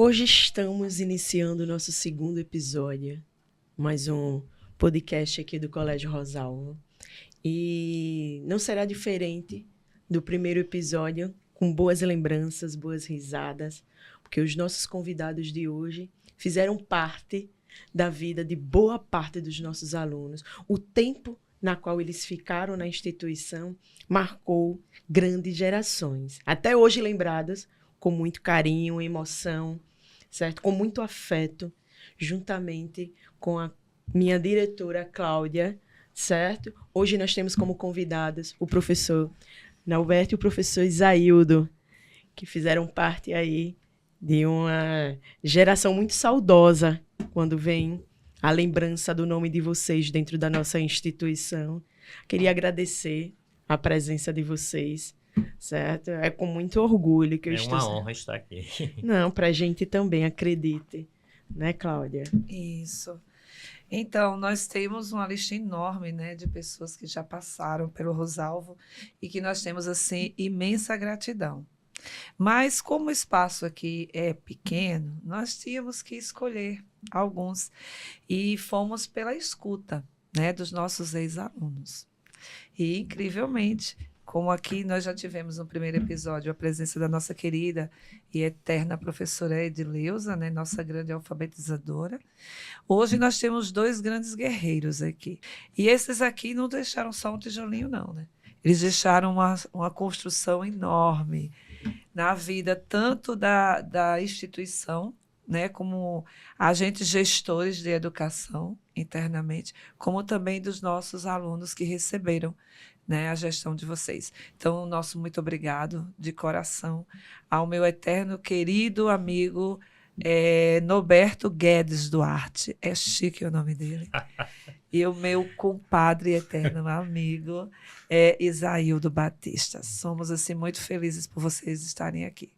Hoje estamos iniciando o nosso segundo episódio, mais um podcast aqui do Colégio Rosalvo. E não será diferente do primeiro episódio, com boas lembranças, boas risadas, porque os nossos convidados de hoje fizeram parte da vida de boa parte dos nossos alunos. O tempo na qual eles ficaram na instituição marcou grandes gerações, até hoje lembradas com muito carinho, emoção, certo? Com muito afeto, juntamente com a minha diretora, Cláudia, certo? Hoje nós temos como convidados o professor Nauberto e o professor Isaildo, que fizeram parte aí de uma geração muito saudosa, quando vem a lembrança do nome de vocês dentro da nossa instituição. Queria agradecer a presença de vocês, certo? É com muito orgulho que eu estou... É uma honra estar aqui. Não, para a gente também, acredite. Né, Cláudia? Isso. Então, nós temos uma lista enorme, né, de pessoas que já passaram pelo Rosalvo e que nós temos, assim, imensa gratidão. Mas, como o espaço aqui é pequeno, nós tínhamos que escolher alguns e fomos pela escuta, né, dos nossos ex-alunos. E, incrivelmente, como aqui nós já tivemos no primeiro episódio a presença da nossa querida e eterna professora Edileuza, né, nossa grande alfabetizadora, hoje nós temos dois grandes guerreiros aqui. E esses aqui não deixaram só um tijolinho, não, né? Eles deixaram uma construção enorme na vida tanto da instituição, né, como agentes gestores de educação internamente, como também dos nossos alunos que receberam, né, a gestão de vocês. Então, nosso muito obrigado de coração ao meu eterno querido amigo Norberto Guedes Duarte, é chique o nome dele, e o meu compadre eterno amigo Isaildo Batista. Somos assim muito felizes por vocês estarem aqui.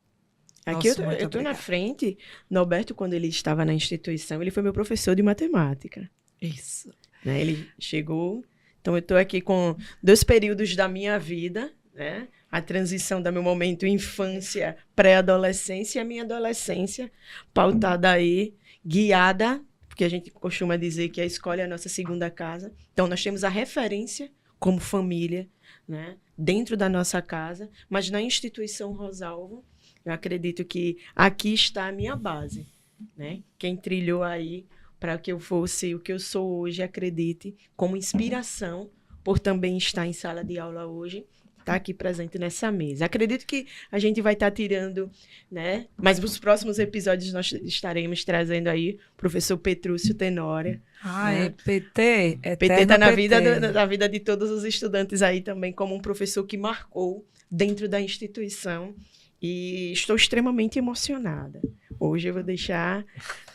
Aqui eu estou na frente. Norberto, quando ele estava na instituição, ele foi meu professor de matemática. Isso. Né? Ele chegou... Então, eu estou aqui com 2 períodos da minha vida, né? A transição do meu momento infância, pré-adolescência e a minha adolescência, pautada aí, guiada, porque a gente costuma dizer que a escola é a nossa segunda casa. Então, nós temos a referência como família, né? Dentro da nossa casa, mas na instituição Rosalvo, eu acredito que aqui está a minha base, né? Quem trilhou aí para que eu fosse o que eu sou hoje, acredite, como inspiração, por também estar em sala de aula hoje, estar aqui presente nessa mesa. Acredito que a gente vai estar tirando, né? Mas nos próximos episódios nós estaremos trazendo aí o professor Petrúcio Tenória. Né? PT está na vida de todos os estudantes aí também, como um professor que marcou dentro da instituição. E estou extremamente emocionada. Hoje eu vou deixar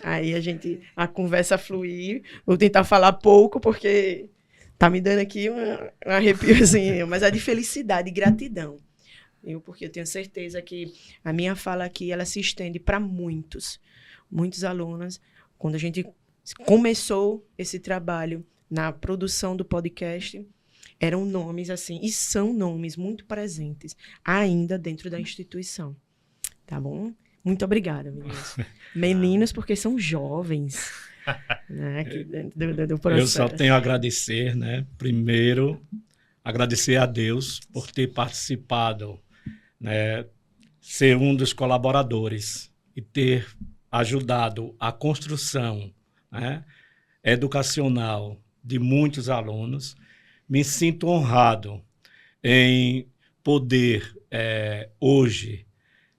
aí a conversa fluir. Vou tentar falar pouco, porque tá me dando aqui um arrepiozinho, mas é de felicidade e gratidão. Porque eu tenho certeza que a minha fala aqui, ela se estende para muitos alunos. Quando a gente começou esse trabalho na produção do podcast, eram nomes assim, e são nomes muito presentes ainda dentro da instituição. Tá bom? Muito obrigada, meninos. Meninos, porque são jovens. Né, aqui dentro do processo. Eu só tenho a agradecer, né? Primeiro, agradecer a Deus por ter participado, né? Ser um dos colaboradores e ter ajudado a construção, né, educacional de muitos alunos. Me sinto honrado em poder, hoje,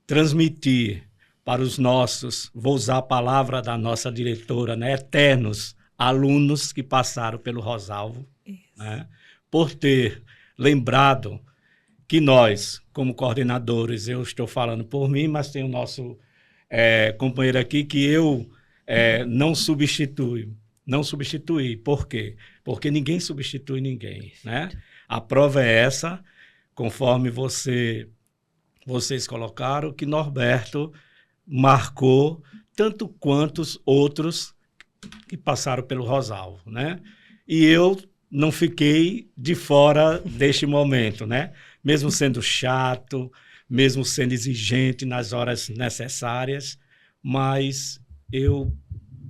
transmitir para os nossos, vou usar a palavra da nossa diretora, né, eternos alunos que passaram pelo Rosalvo, né, por ter lembrado que nós, como coordenadores, eu estou falando por mim, mas tem o nosso companheiro aqui que eu não substitui. Por quê? Porque ninguém substitui ninguém, né? A prova é essa, conforme vocês colocaram, que Norberto marcou tanto quantos outros que passaram pelo Rosalvo, né? E eu não fiquei de fora deste momento, né? Mesmo sendo chato, mesmo sendo exigente nas horas necessárias, mas eu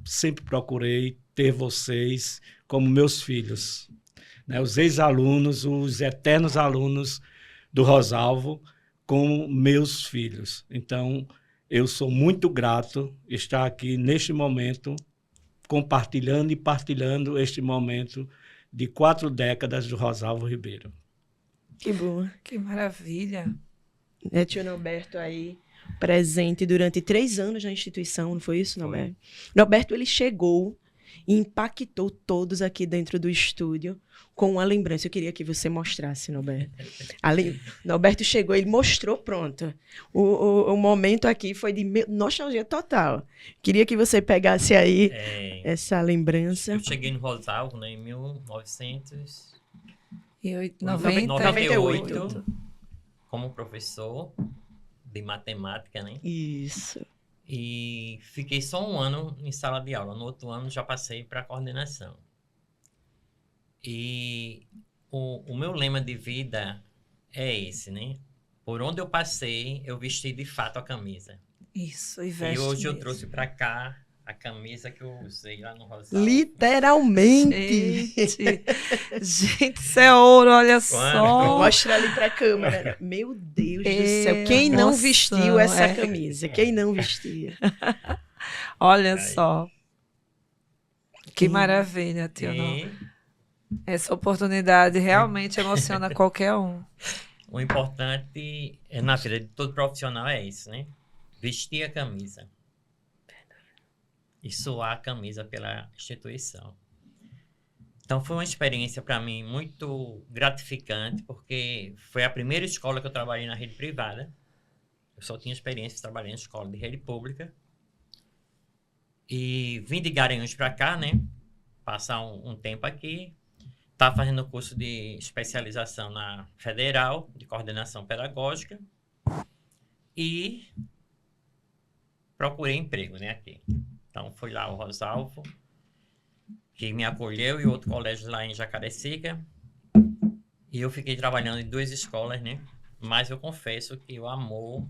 sempre procurei ter vocês como meus filhos, né? Os ex-alunos, os eternos alunos do Rosalvo, como meus filhos. Então, eu sou muito grato estar aqui neste momento, compartilhando e partilhando este momento de 4 décadas do Rosalvo Ribeiro. Que bom. Que maravilha. Tio Norberto aí, presente durante 3 anos na instituição, não foi isso, Norberto? Norberto, ele chegou e impactou todos aqui dentro do estúdio com uma lembrança. Eu queria que você mostrasse, Norberto. Norberto chegou, ele mostrou, pronto. O momento aqui foi de nostalgia total. Queria que você pegasse aí essa lembrança. Eu cheguei no Rosalvo, né, em 1998. 98. Como professor de matemática, né? Isso. E fiquei só 1 ano em sala de aula. No outro ano já passei para a coordenação. E o meu lema de vida é esse, né? Por onde eu passei, eu vesti de fato a camisa. Isso, e E veste hoje eu mesmo. trouxe para cá a camisa que eu usei lá no Rosalvo. Literalmente. Gente, isso é ouro, olha só. Mostra ali pra câmera. Meu Deus do céu. Quem não Emoção, vestiu essa camisa? Quem não vestia? Olha Aí. só. Que maravilha, tio. E Essa oportunidade realmente emociona qualquer um. o importante na vida de todo profissional é isso, né? Vestir a camisa. E suar a camisa pela instituição. Então, foi uma experiência para mim muito gratificante, porque foi a primeira escola que eu trabalhei na rede privada. Eu só tinha experiência de trabalhar em escola de rede pública. E vim de Garanhuns para cá, né? Passar um tempo aqui. Estava fazendo curso de especialização na Federal, de coordenação pedagógica. E procurei emprego, né, aqui. Então, fui lá ao Rosalvo, que me acolheu, e outro colégio lá em Jacarecica. E eu fiquei trabalhando em 2 escolas, né? Mas eu confesso que o amor,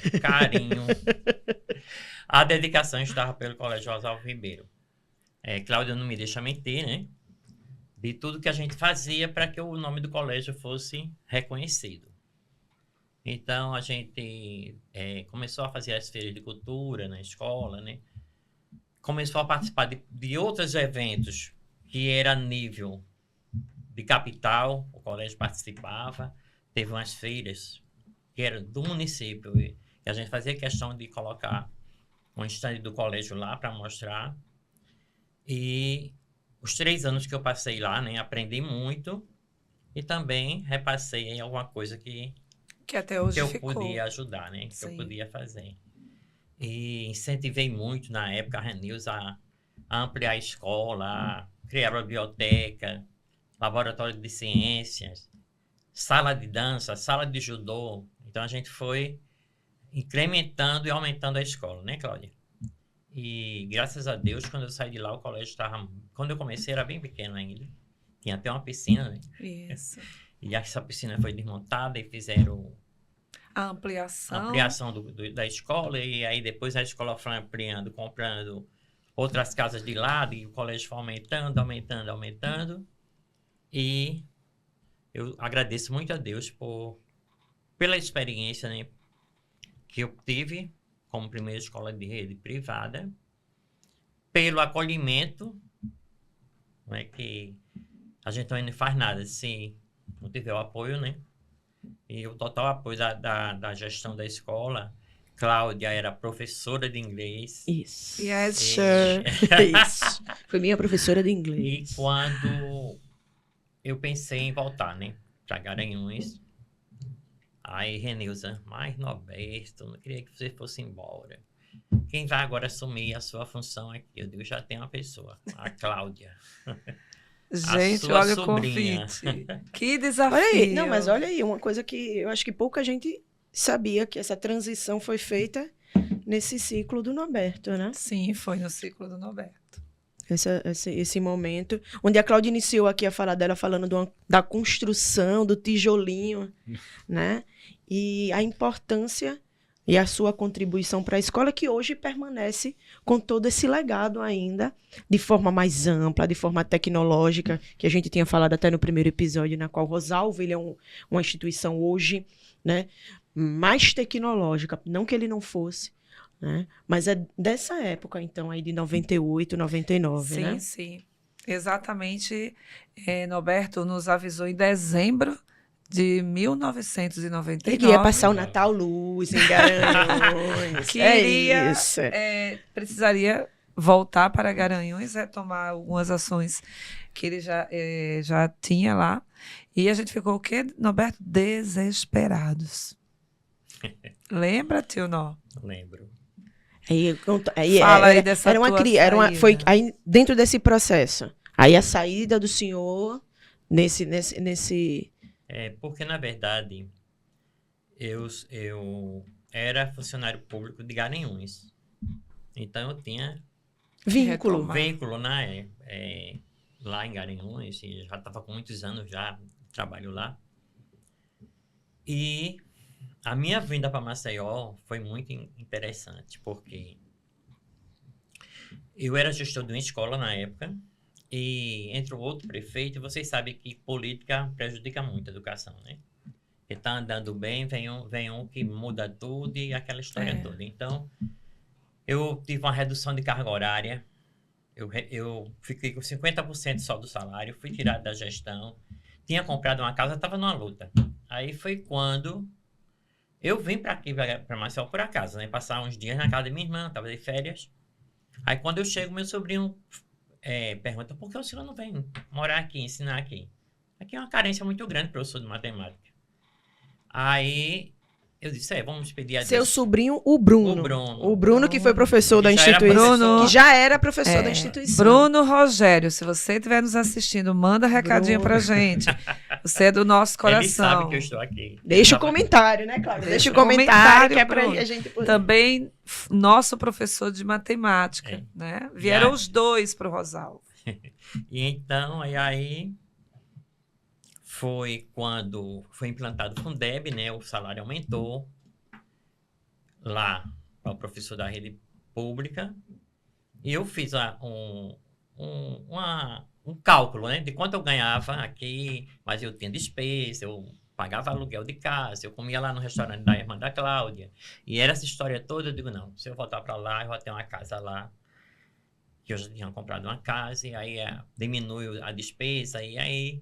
o carinho, a dedicação estava pelo Colégio Rosalvo Ribeiro. Cláudia não me deixa mentir, né? De tudo que a gente fazia para que o nome do colégio fosse reconhecido. Então, a gente começou a fazer as feiras de cultura na escola, né? Começou a participar de outros eventos que era a nível de capital, o colégio participava, teve umas feiras que eram do município, e a gente fazia questão de colocar um stand do colégio lá para mostrar. E os 3 anos que eu passei lá, né, aprendi muito e também repassei em alguma coisa que até hoje eu ficou. podia ajudar, né, que eu Sim. podia fazer. E incentivei muito na época a Renilza a ampliar a escola, a criar a biblioteca, laboratório de ciências, sala de dança, sala de judô. Então a gente foi incrementando e aumentando a escola, né, Cláudia? E graças a Deus, quando eu saí de lá, o colégio estava... Quando eu comecei, era bem pequeno ainda. Tinha até uma piscina, né? Isso. E essa piscina foi desmontada e fizeram A ampliação. da escola, e aí depois a escola foi ampliando, comprando outras casas de lado, e o colégio foi aumentando. E eu agradeço muito a Deus pela experiência, né, que eu tive como primeira escola de rede privada, pelo acolhimento, não é que a gente não faz nada se não tiver o apoio, né? E o total apoio da gestão da escola. Cláudia era professora de inglês. Isso. Yes, sir. Isso. Foi minha professora de E inglês. quando eu pensei em voltar, né, para Garanhuns, aí Renilza, mas Norberto, não queria que você fosse embora. Quem vai agora assumir a sua função aqui? Eu digo, já tem uma pessoa, a Cláudia. Gente, sua olha sobrinha. o convite. Que desafio. Olha aí, não, mas olha aí, uma coisa que eu acho que pouca gente sabia, que essa transição foi feita nesse ciclo do Norberto, né? Sim, foi no ciclo do Norberto. Esse momento, onde a Cláudia iniciou aqui a fala dela falando da construção, do tijolinho, né? E a importância e a sua contribuição para a escola, que hoje permanece com todo esse legado ainda, de forma mais ampla, de forma tecnológica, que a gente tinha falado até no primeiro episódio, na qual Rosalvo ele é uma instituição hoje, né, mais tecnológica, não que ele não fosse, né, mas é dessa época, então, aí de 98, 99, Sim, né? sim. Exatamente. Norberto nos avisou em dezembro de 1999. Ele queria passar o Natal Luz em Garanhuns. Que É iria, isso. precisaria voltar para Garanhuns, retomar algumas ações que ele já tinha lá. E a gente ficou o quê, Norberto? Desesperados. Lembra, tio Nó? Lembro. Fala aí dessa era uma tua era foi saída. aí dentro desse processo. Aí a saída do senhor nesse Porque, na verdade, eu era funcionário público de Garanhuns. Então, eu tinha vínculo. Retomar. veículo, né? Lá em Garanhuns, e já estava com muitos anos já de trabalho lá. E a minha vinda para Maceió foi muito interessante, porque eu era gestor de uma escola na época, e entrou outro prefeito, e vocês sabem que política prejudica muito a educação, né? Porque tá andando bem, vem um que muda tudo e aquela história toda. Então, eu tive uma redução de carga horária, eu fiquei com 50% só do salário, fui tirado da gestão, tinha comprado uma casa, estava numa luta. Aí foi quando eu vim para aqui, para Maceió, por acaso, né? Passar uns dias na casa da minha irmã, estava de férias. Aí quando eu chego, meu sobrinho pergunta, por que o senhor não vem morar aqui, ensinar aqui? Aqui é uma carência muito grande, professor de matemática. Aí eu disse, vamos pedir a Seu Deus. sobrinho, o Bruno. O Bruno que foi professor da Que já era instituição. professor. Que já era professor da instituição. Bruno Rogério, se você estiver nos assistindo, manda recadinho pra gente. Você é do nosso coração. Ele sabe que eu estou aqui. Deixa o comentário, né, Cláudia? Deixa o comentário, comentário que é pra Bruno. a gente poder... Também nosso professor de matemática, né? Vieram Já. os dois pro Rosalvo. E então, aí foi quando foi implantado o Fundeb, né? O salário aumentou lá para o professor da rede pública. E eu fiz um cálculo, né? De quanto eu ganhava aqui, mas eu tinha despesa, eu pagava aluguel de casa, eu comia lá no restaurante da irmã da Cláudia. E era essa história toda, eu digo, não, se eu voltar para lá, eu vou ter uma casa lá, que eu já tinha comprado uma casa, e aí diminui a despesa, e aí...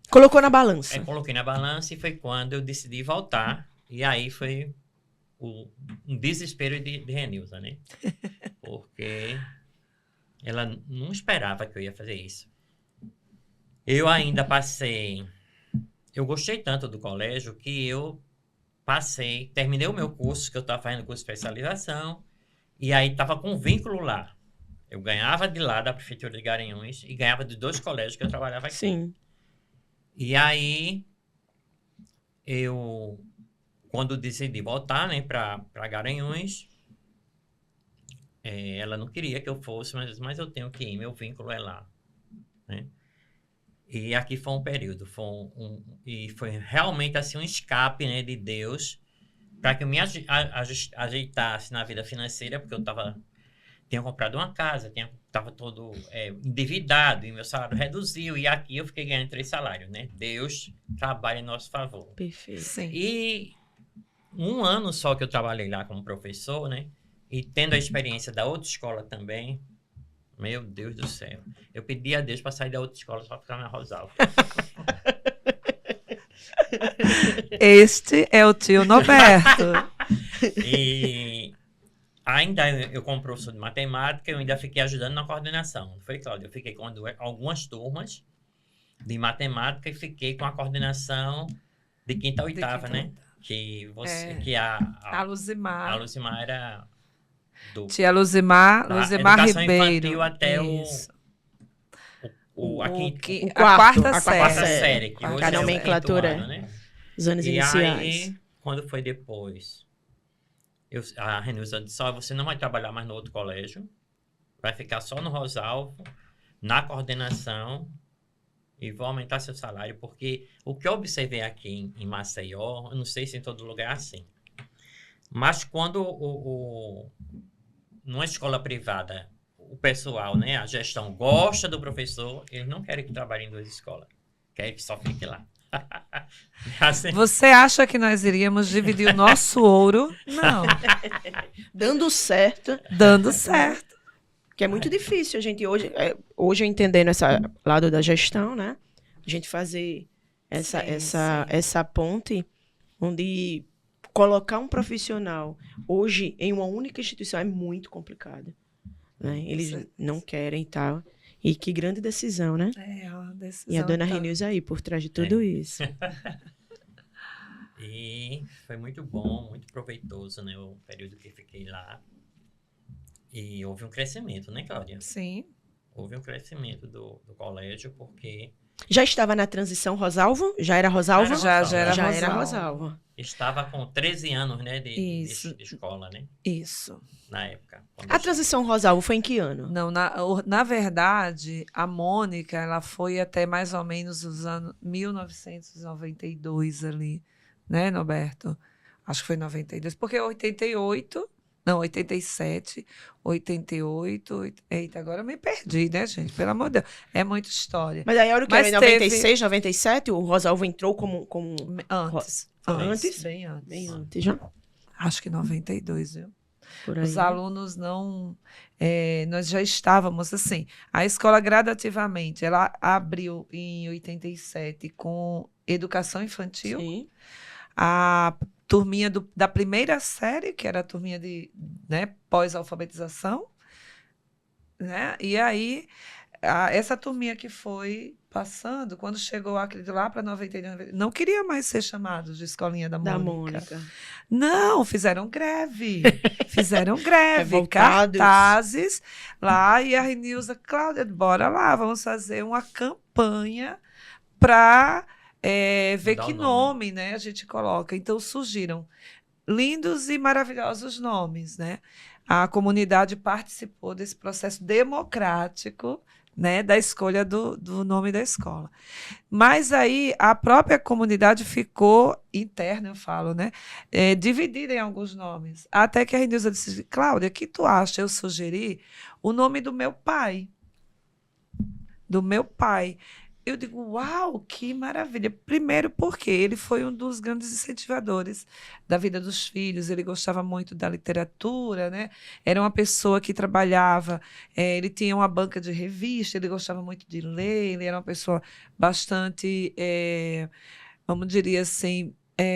Colocou na balança. coloquei na balança e foi quando eu decidi voltar, e aí foi um desespero de Renilza, né? Porque ela não esperava que eu ia fazer isso. Eu ainda passei... Eu gostei tanto do colégio que eu terminei o meu curso, que eu estava fazendo curso de especialização, e aí estava com um vínculo lá. Eu ganhava de lá, da Prefeitura de Garanhuns, e ganhava de 2 colégios que eu trabalhava aqui. Sim. E aí, quando decidi voltar, né, para Garanhuns, ela não queria que eu fosse, mas eu tenho que ir, meu vínculo é lá, né? E aqui foi um período, e foi realmente assim um escape, né, de Deus, para que eu me ajeitasse na vida financeira, porque eu tinha comprado uma casa, estava todo endividado, e meu salário reduziu, e aqui eu fiquei ganhando 3 salários, né? Deus trabalha em nosso favor. Perfeito. Sim. E um ano só que eu trabalhei lá como professor, né? E tendo a experiência da outra escola também, meu Deus do céu. Eu pedi a Deus para sair da outra escola só ficar na Rosalvo. Este é o tio Norberto. E ainda eu como professor de matemática, eu ainda fiquei ajudando na coordenação. Não foi, Cláudia? Eu fiquei com algumas turmas de matemática e fiquei com a coordenação de quinta a oitava, né? Que A Luzimar. A Luzimar era do Tia Luzimar educação Ribeiro. infantil até Isso. a quarta quarta série. série, que hoje A é o nomenclatura, quinto ano, né? Os anos E iniciais. aí, quando foi depois, a Renilza disse, você não vai trabalhar mais no outro colégio, vai ficar só no Rosalvo, na coordenação, e vou aumentar seu salário, porque o que eu observei aqui em Maceió, eu não sei se em todo lugar é assim, Mas quando numa escola privada, o pessoal, né, a gestão gosta do professor, eles não querem que trabalhe em 2 escolas. Querem que só fique lá. Assim, Você acha que nós iríamos dividir o nosso ouro? Não, Dando certo, dando certo. que é muito difícil a gente hoje eu entendendo esse lado da gestão, né? A gente fazer essa ponte onde colocar um profissional hoje em uma única instituição é muito complicado, né? Eles certeza. não querem e tal. E que grande decisão, né? É uma decisão. E a dona então. Renilza aí por trás de tudo isso. e foi muito bom, muito proveitoso, né, o período que fiquei lá. E houve um crescimento, né, Cláudia? Sim. Houve um crescimento do colégio, porque Já estava na transição Rosalvo? Já era Rosalvo? Já era Já era Rosalvo. Rosalvo. estava com 13 anos, né, de Isso. escola, né, Isso. na época. quando A eu transição Rosalvo foi em que ano? Não, na verdade, a Mônica, ela foi até mais ou menos os anos 1992 ali, né, Norberto? Acho que foi 92, porque 88, não, 87, 88, eita, agora eu me perdi, né, gente? Pelo amor de Deus, é muita história. Mas aí era o que? Mas Era em 96, 97? O Rosalvo entrou como Antes, Antes? bem antes. bem antes já? Acho que 92, viu? Por aí. Os alunos não... nós já estávamos, assim, a escola gradativamente, ela abriu em 87 com educação infantil, Sim. a turminha da primeira série, que era a turminha de, né, pós-alfabetização, né? E aí, essa turminha que foi passando, quando chegou acredito, lá para 99, não queria mais ser chamados de Escolinha da Da Mônica. Mônica. Não, fizeram greve. Fizeram greve, Revoltados. cartazes lá. E a Renilza, Cláudia, bora lá, vamos fazer uma campanha para ver Mudar que o nome. nome, né, a gente coloca. Então surgiram lindos e maravilhosos nomes, né? A comunidade participou desse processo democrático, né, da escolha do nome da escola. Mas aí a própria comunidade ficou interna, eu falo, né, dividida em alguns nomes. Até que a Renilza disse, Cláudia, o que tu acha? Eu sugeri o nome do meu pai. Do meu pai. Eu digo, uau, que maravilha. Primeiro porque ele foi um dos grandes incentivadores da vida dos filhos, ele gostava muito da literatura, né? Era uma pessoa que trabalhava, ele tinha uma banca de revista, ele gostava muito de ler, ele era uma pessoa bastante, vamos dizer assim,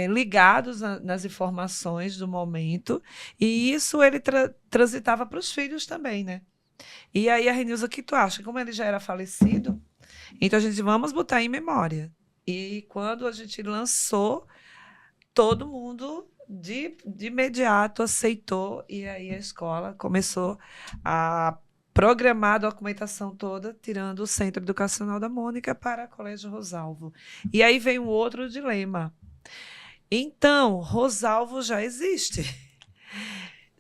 ligados nas informações do momento, e isso ele transitava para os filhos também, né? E aí a Renilza, o que tu acha? Como ele já era falecido, então a gente vamos botar em memória. E quando a gente lançou, todo mundo de imediato aceitou, e aí a escola começou a programar a documentação toda, tirando o Centro Educacional da Mônica para o Colégio Rosalvo. E aí vem um outro dilema. Então, Rosalvo já existe.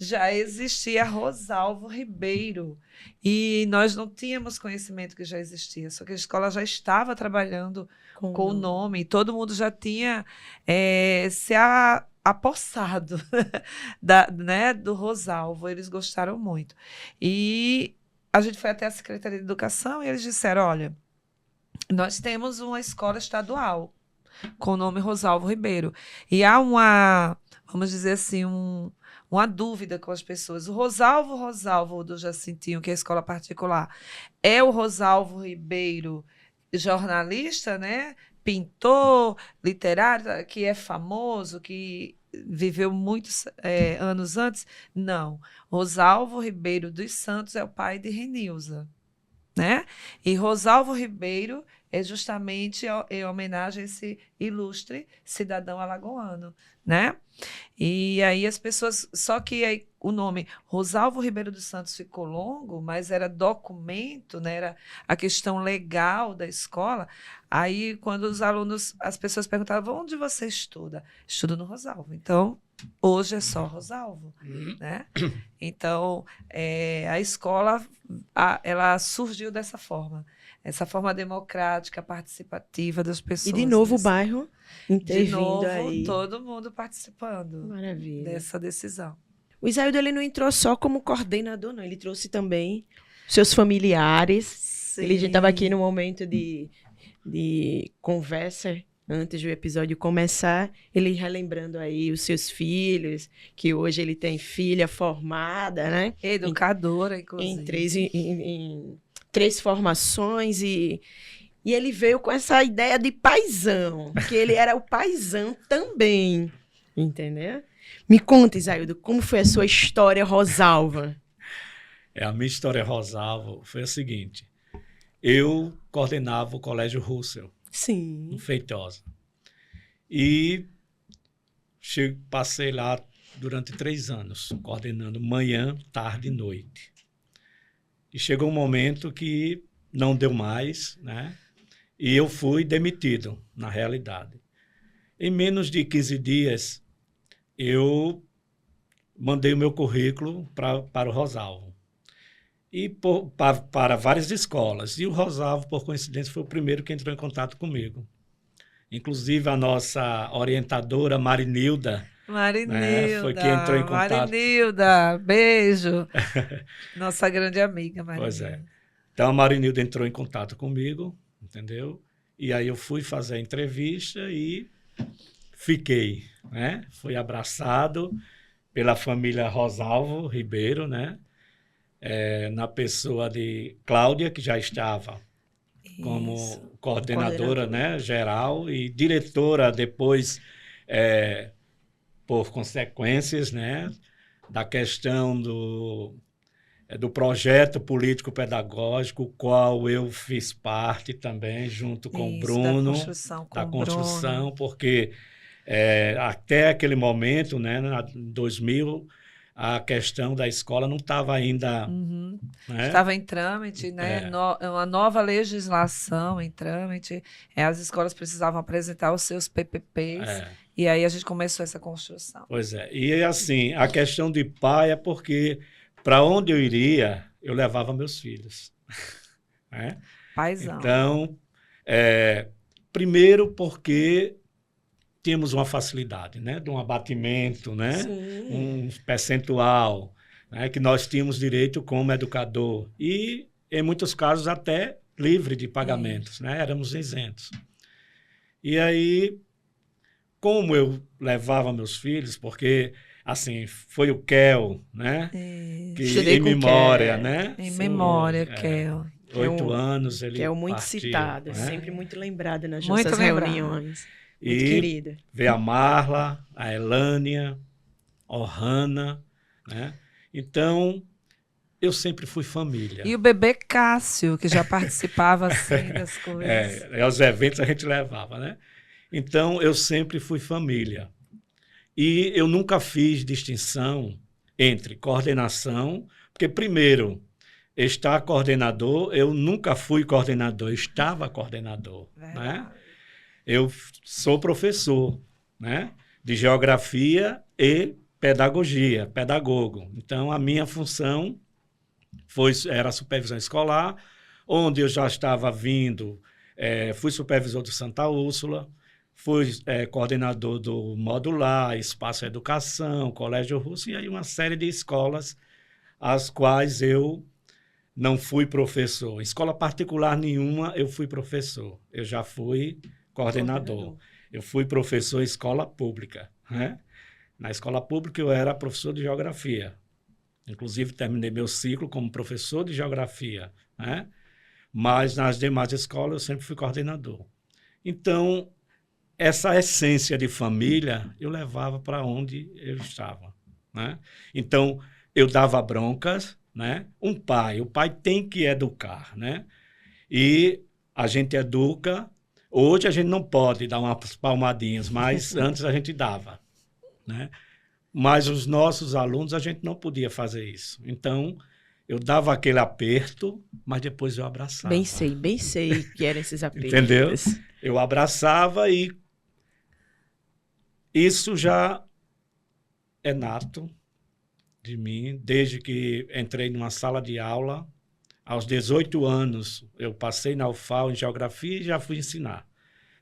Já existia Rosalvo Ribeiro. E nós não tínhamos conhecimento que já existia, só que a escola já estava trabalhando com o nome, todo mundo já tinha se apossado né, do Rosalvo, eles gostaram muito. E a gente foi até a Secretaria de Educação e eles disseram, olha, nós temos uma escola estadual com o nome Rosalvo Ribeiro, e há uma, vamos dizer assim, uma dúvida com as pessoas. O Rosalvo do Jacintinho, que é a escola particular, é o Rosalvo Ribeiro, jornalista, né? Pintor, literário, que é famoso, que viveu muitos anos antes? Não. Rosalvo Ribeiro dos Santos é o pai de Renilza, né? E Rosalvo Ribeiro é justamente em homenagem a esse ilustre cidadão alagoano, né? E aí as pessoas... Só que aí o nome Rosalvo Ribeiro dos Santos ficou longo, mas era documento, né? Era a questão legal da escola. Aí, quando os alunos... As pessoas perguntavam, onde você estuda? Estudo no Rosalvo. Então, hoje é só Rosalvo, né? Então, a escola ela surgiu dessa forma. essa forma democrática, participativa das pessoas. E de novo o nesse- bairro de intervindo novo, aí. todo mundo participando Maravilha. dessa decisão. O Isaildo, ele não entrou só como coordenador, não. Ele trouxe também seus familiares. Ele já estava aqui no momento de conversa, antes do episódio começar, ele relembrando aí os seus filhos, que hoje ele tem filha formada, né? Educadora, inclusive. Em três formações e ele veio com essa ideia de paizão, que ele era o paizão também, entendeu? Me conta, Isaildo, como foi a sua história Rosalva? A minha história Rosalvo foi a seguinte. Eu coordenava o Colégio Russell, Sim. no Feitosa. E passei lá durante 3 anos, coordenando manhã, tarde e noite. E chegou um momento que não deu mais, né? E eu fui demitido, na realidade. Em menos de 15 dias, eu mandei o meu currículo para o Rosalvo. E para várias escolas. E o Rosalvo, por coincidência, foi o primeiro que entrou em contato comigo. Inclusive, a nossa orientadora, Marinilda, Marinilda, foi quem entrou em contato. Marinilda, beijo. Nossa grande amiga, Marinilda. Pois é. Então, a Marinilda entrou em contato comigo, entendeu? E aí eu fui fazer a entrevista e fiquei, né? Fui abraçado pela família Rosalvo Ribeiro, né? Na pessoa de Cláudia, que já estava como Isso. coordenadora, né, geral e diretora depois, por consequências, né, da questão do projeto político-pedagógico, o qual eu fiz parte também, junto com o Bruno, da construção, com da o construção, Bruno. porque até aquele momento, né, em 2000, a questão da escola não estava ainda... Uhum. Né? Estava em trâmite, né? Uma nova legislação em trâmite. As escolas precisavam apresentar os seus PPPs. E aí a gente começou essa construção. Pois é. E assim, a questão de pai é porque para onde eu iria, eu levava meus filhos. Né? Paizão. Então, primeiro porque tínhamos uma facilidade, né, de um abatimento, né, um percentual, né, que nós tínhamos direito como educador e, em muitos casos, até livre de pagamentos, né, éramos isentos. E aí, como eu levava meus filhos, porque, assim, foi o Kel, né, que em memória, né? Em memória, Kel. 8 anos ele que é muito partiu, citado, né? sempre muito lembrado nas Muito nossas lembrado. reuniões. Muito E querida. veio a Marla, a Elânia, a Ohana, né? Então, eu sempre fui família. E o bebê Cássio, que já participava assim das coisas. Aos eventos a gente levava, né? Então, eu sempre fui família. E eu nunca fiz distinção entre coordenação, porque, primeiro, estar coordenador, eu nunca fui coordenador, eu estava coordenador, né? Eu sou professor, né, de geografia e pedagogia, pedagogo. Então, a minha função era a supervisão escolar, onde eu já estava vindo, fui supervisor do Santa Úrsula, fui coordenador do Modular, Espaço Educação, Colégio Russo, e aí uma série de escolas às quais eu não fui professor. Escola particular nenhuma eu fui professor. Eu já fui coordenador. Eu fui professor em escola pública, né? Na escola pública eu era professor de geografia. Inclusive terminei meu ciclo como professor de geografia, né? Mas nas demais escolas eu sempre fui coordenador. Então, essa essência de família eu levava para onde eu estava, né? Então, eu dava broncas, né? O pai tem que educar, né? E a gente educa. Hoje a gente não pode dar umas palmadinhas, mas antes a gente dava, né? Mas os nossos alunos, a gente não podia fazer isso. Então, eu dava aquele aperto, mas depois eu abraçava. Bem sei que eram esses apertos. Entendeu? Eu abraçava e isso já é nato de mim, desde que entrei numa sala de aula, Aos 18 anos, eu passei na UFAL em Geografia e já fui ensinar.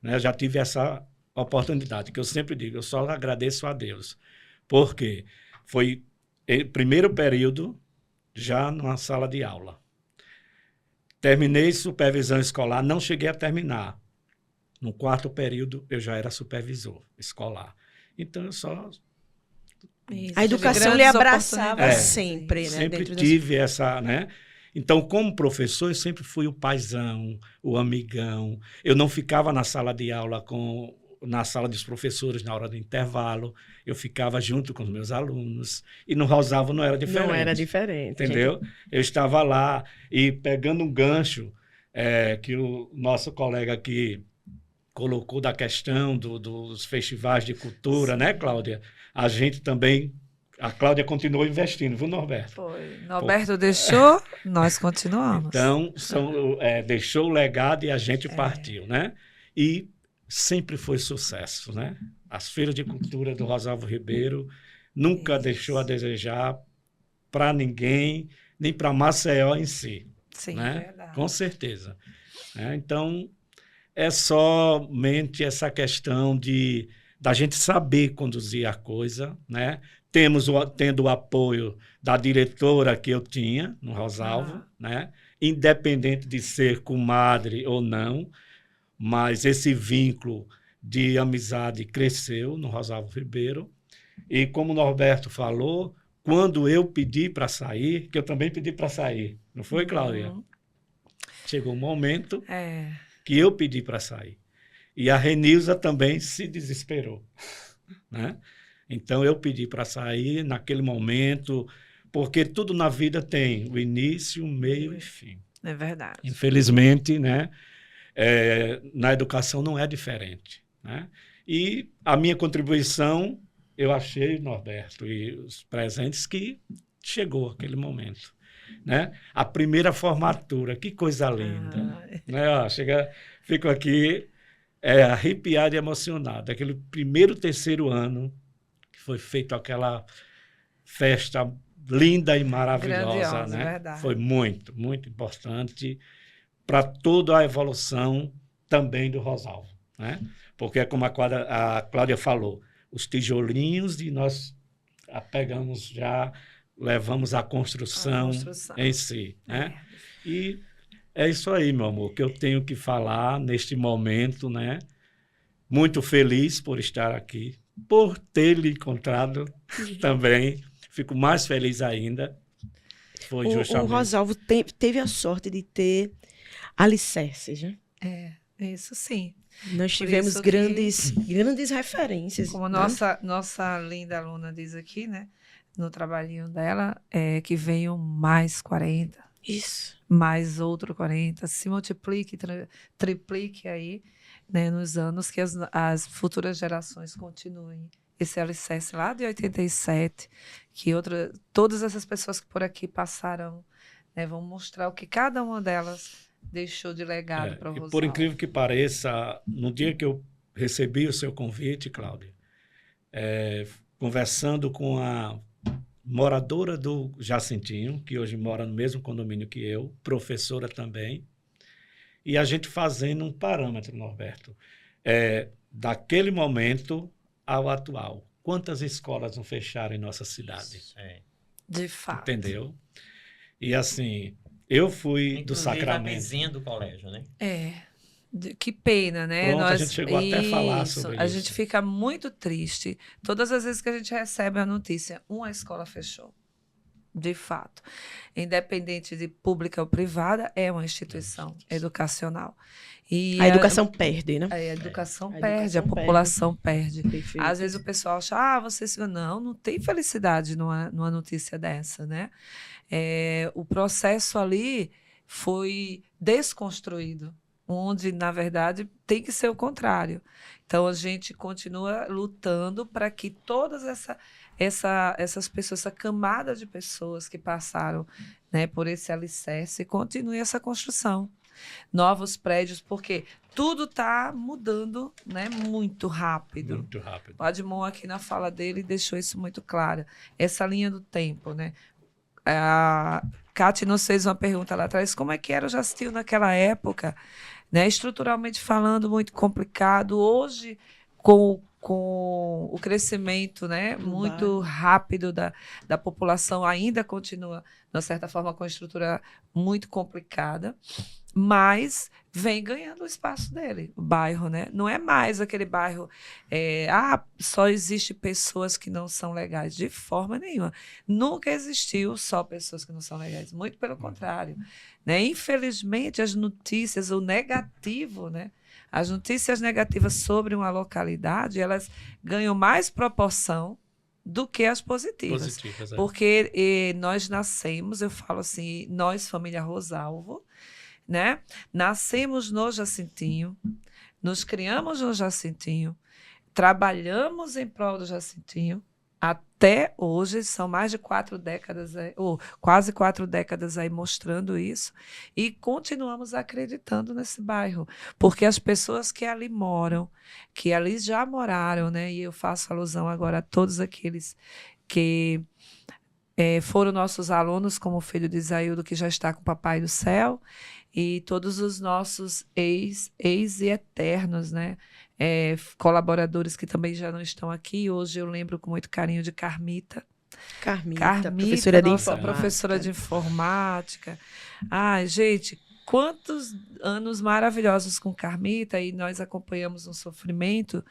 Né? Já tive essa oportunidade, que eu sempre digo, eu só agradeço a Deus. Por quê? Foi primeiro período, já numa sala de aula. Terminei supervisão escolar, não cheguei a terminar. No quarto período, eu já era supervisor escolar. Então, eu só... Isso, A educação lhe grandes abraçava oportunidades. sempre, né? Sempre dentro tive essa, né? Então, como professor, eu sempre fui o paizão, o amigão. Eu não ficava na sala de aula na sala dos professores na hora do intervalo. Eu ficava junto com os meus alunos. E no Rosalvo não era diferente. Não era diferente. Entendeu? Eu estava lá e pegando um gancho que o nosso colega aqui colocou da questão dos festivais de cultura, né, Cláudia? A gente também... A Cláudia continuou investindo, viu, Norberto? Foi. Norberto deixou, nós continuamos. Então, deixou o legado e a gente partiu, né? E sempre foi sucesso, né? As feiras de cultura do Rosalvo Ribeiro nunca deixou a desejar para ninguém, nem para Maceió em si. Sim, né? verdade. Com certeza. Então, é somente essa questão da gente saber conduzir a coisa, né? Tendo o apoio da diretora que eu tinha no Rosalvo, né? Independente de ser comadre ou não, mas esse vínculo de amizade cresceu no Rosalvo Ribeiro. E como o Norberto falou, quando eu pedi para sair, que eu também pedi para sair, não foi, Cláudia? Chegou um momento que eu pedi para sair. E a Renilza também se desesperou, né? Então, eu pedi para sair naquele momento, porque tudo na vida tem o início, o meio e fim. É verdade. Infelizmente, né, na educação não é diferente, né? E a minha contribuição, eu achei, Norberto, e os presentes, que chegou aquele momento, né? A primeira formatura, que coisa linda. Né? Ó, fico aqui arrepiado e emocionado. Aquele primeiro, terceiro ano, foi feita aquela festa linda e maravilhosa, grandiosa, né? Verdade. Foi muito, muito importante para toda a evolução também do Rosalvo, né? Porque, como a Cláudia falou, os tijolinhos e nós pegamos já, levamos a construção em si, né? E é isso aí, meu amor, que eu tenho que falar neste momento, né? Muito feliz por estar aqui, por ter lhe encontrado também. Fico mais feliz ainda. Foi justamente... O Rosalvo teve a sorte de ter alicerces, né? Isso sim. Nós tivemos grandes referências. Como né? nossa linda aluna diz aqui, né? No trabalhinho dela, que venham mais 40. Isso. Mais outro 40. Se multiplique, triplique aí, né, nos anos, que as futuras gerações continuem. Esse alicerce lá de 87, que todas essas pessoas que por aqui passaram, né, vão mostrar o que cada uma delas deixou de legado para o Rosalvo. Por incrível que pareça, no dia que eu recebi o seu convite, Cláudia, conversando com a moradora do Jacintinho, que hoje mora no mesmo condomínio que eu, professora também, e a gente fazendo um parâmetro, Norberto, daquele momento ao atual. Quantas escolas não fecharam em nossa cidade? De fato. Entendeu? E assim, eu fui do Sacramento. A vizinha do colégio, né? Que pena, né? Pronto, a gente chegou até a falar sobre isso. A gente fica muito triste. Todas as vezes que a gente recebe a notícia, uma escola fechou. De fato. Independente de pública ou privada, é uma instituição educacional. E a educação perde, né? A educação perde, a população perde. Perfeito. Às vezes o pessoal acha, não tem felicidade numa notícia dessa, né? O processo ali foi desconstruído, onde, na verdade, tem que ser o contrário. Então, a gente continua lutando para que todas essas pessoas, essa camada de pessoas que passaram, né, por esse alicerce, continue essa construção. Novos prédios, porque tudo está mudando, né, muito rápido. Muito rápido. O Admon, aqui na fala dele, deixou isso muito claro. Essa linha do tempo, né? A Cátia nos fez uma pergunta lá atrás, como é que era o Jacitinho naquela época, né? Estruturalmente falando, muito complicado. Hoje, com o crescimento, né, muito rápido da população, ainda continua, de uma certa forma, com a estrutura muito complicada, mas vem ganhando o espaço dele, o bairro, né? Não é mais aquele bairro, só existe pessoas que não são legais, de forma nenhuma. Nunca existiu só pessoas que não são legais, muito pelo contrário, né? Infelizmente, as notícias, o negativo, né? As notícias negativas sobre uma localidade, elas ganham mais proporção do que as positivas. Porque nós nascemos, eu falo assim, nós, família Rosalvo, né? Nascemos no Jacintinho, nos criamos no Jacintinho, trabalhamos em prol do Jacintinho, até hoje, são mais de 4 décadas, ou quase 4 décadas aí mostrando isso, e continuamos acreditando nesse bairro, porque as pessoas que ali moram, que ali já moraram, né, e eu faço alusão agora a todos aqueles que foram nossos alunos, como o filho de Isaildo, que já está com o Papai do Céu, e todos os nossos ex e eternos, né? Colaboradores que também já não estão aqui. Hoje eu lembro com muito carinho de Carmita, professora de nossa informática. Professora de informática. Ai, gente, quantos anos maravilhosos com Carmita, e nós acompanhamos um sofrimento,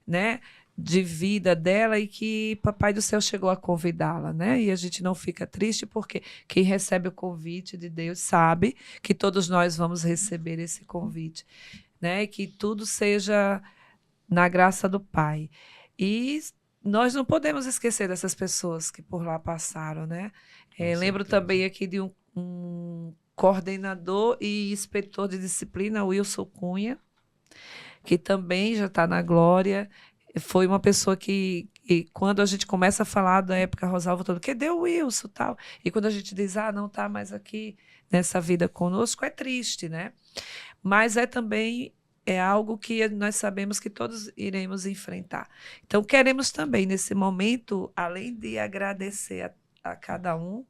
né, de vida dela, e que Papai do Céu chegou a convidá-la, né? E a gente não fica triste, porque quem recebe o convite de Deus sabe que todos nós vamos receber esse convite, né? E que tudo seja na graça do Pai. E nós não podemos esquecer dessas pessoas que por lá passaram, né? Lembro também aqui de um coordenador e inspetor de disciplina, Wilson Cunha, que também já está na glória. Foi uma pessoa que, quando a gente começa a falar da época Rosalvo, todo, que deu o Wilson e tal. E quando a gente diz, não está mais aqui nessa vida conosco, é triste, né? Mas também algo que nós sabemos que todos iremos enfrentar. Então, queremos também, nesse momento, além de agradecer a cada um,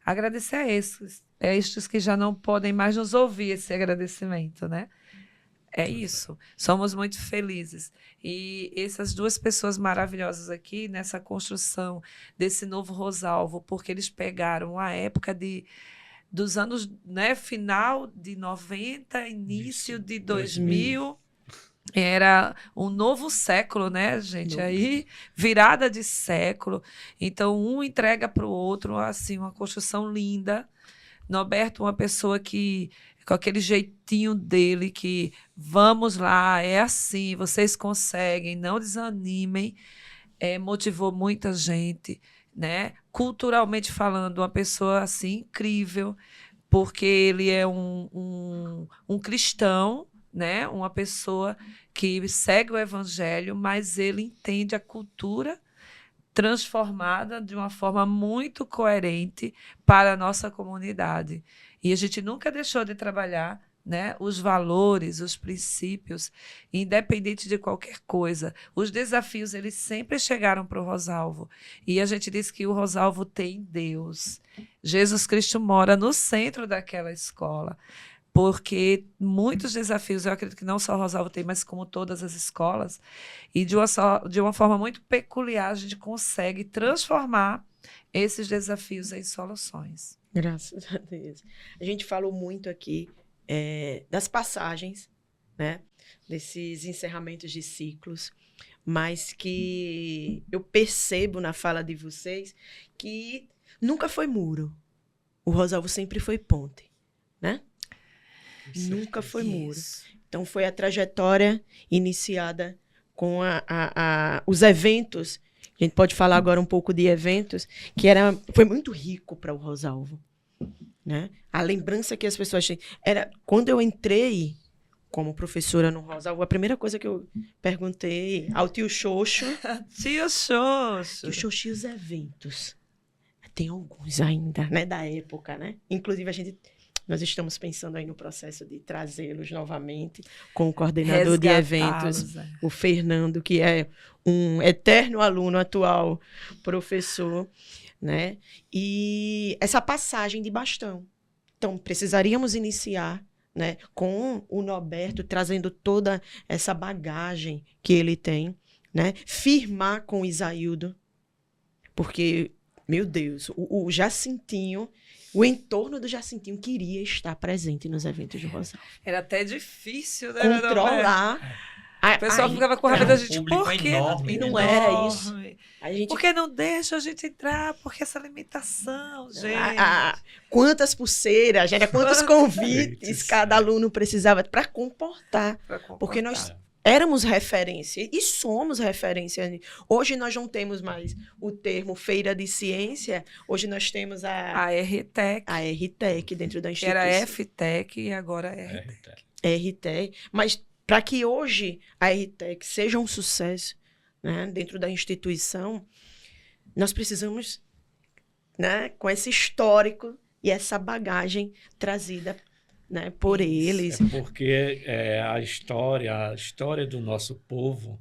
agradecer a estes que já não podem mais nos ouvir esse agradecimento, né? É isso. Somos muito felizes. E essas 2 pessoas maravilhosas aqui, nessa construção desse novo Rosalvo, porque eles pegaram a época dos anos, né, final de 90, início de 2000. Era um novo século, né, gente? Aí, virada de século. Então, um entrega para o outro, assim, uma construção linda. Norberto, uma pessoa que, com aquele jeitinho dele, que vamos lá, é assim, vocês conseguem, não desanimem, motivou muita gente, né? Culturalmente falando, uma pessoa assim incrível, porque ele é um cristão, né? Uma pessoa que segue o evangelho, mas ele entende a cultura transformada de uma forma muito coerente para a nossa comunidade. E a gente nunca deixou de trabalhar, né, os valores, os princípios, independente de qualquer coisa. Os desafios, eles sempre chegaram para o Rosalvo. E a gente diz que o Rosalvo tem Deus. Jesus Cristo mora no centro daquela escola. Porque muitos desafios, eu acredito que não só o Rosalvo tem, mas como todas as escolas, e de uma forma muito peculiar, a gente consegue transformar esses desafios em soluções. Graças a Deus. A gente falou muito aqui das passagens, né, desses encerramentos de ciclos, mas que eu percebo na fala de vocês que nunca foi muro. O Rosalvo sempre foi ponte, né? Nunca foi muro. Então, foi a trajetória iniciada com os eventos. A gente pode falar agora um pouco de eventos, que foi muito rico para o Rosalvo, né? A lembrança que as pessoas têm. Quando eu entrei como professora no Rosalvo, a primeira coisa que eu perguntei ao tio Xoxo... Tio Xoxo! Tio Xoxo e os eventos. Tem alguns ainda, né? Da época, né? Inclusive, nós estamos pensando aí no processo de trazê-los novamente com o coordenador de eventos, o Fernando, que é um eterno aluno, atual professor. né? E essa passagem de bastão. Então, precisaríamos iniciar, né, com o Norberto trazendo toda essa bagagem que ele tem, né? Firmar com o Isaildo, porque, meu Deus, o Jacintinho, o entorno do Jacintinho queria estar presente nos eventos de Rosalvo. Era até difícil, né? Controlar. O pessoal ficava com raiva da gente. público Por que enorme, E né? não era isso. A gente Por que não deixa a gente entrar? Porque essa limitação, gente. quantas pulseiras, gente, quantos convites Eita, cada aluno precisava para comportar. Pra comportar. Porque nós éramos referência e somos referência. Hoje nós não temos mais o termo feira de ciência, hoje nós temos A RTEC, a RTEC dentro da que instituição. era FTEC e agora é RTEC. RTEC, mas para que hoje a RTEC seja um sucesso, né, dentro da instituição, nós precisamos, né, com esse histórico e essa bagagem trazida, né, por eles. Porque a história do nosso povo,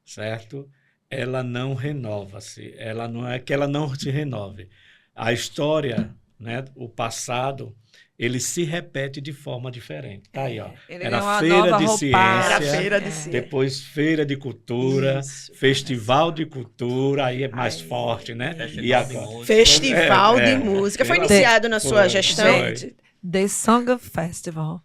certo? Ela não renova-se. Ela não é que ela não se renove. A história, né, o passado, ele se repete de forma diferente. Tá aí, ó. Ele Era deu uma feira nova de roupagem. Era ciência, feira de ciência. depois feira de cultura, Isso. festival de cultura, aí é mais Aí, forte, né? Festival E de agora, música. Festival É, de música. Foi Foi. iniciado na sua Foi. gestão? Foi. Gente, The Song Festival.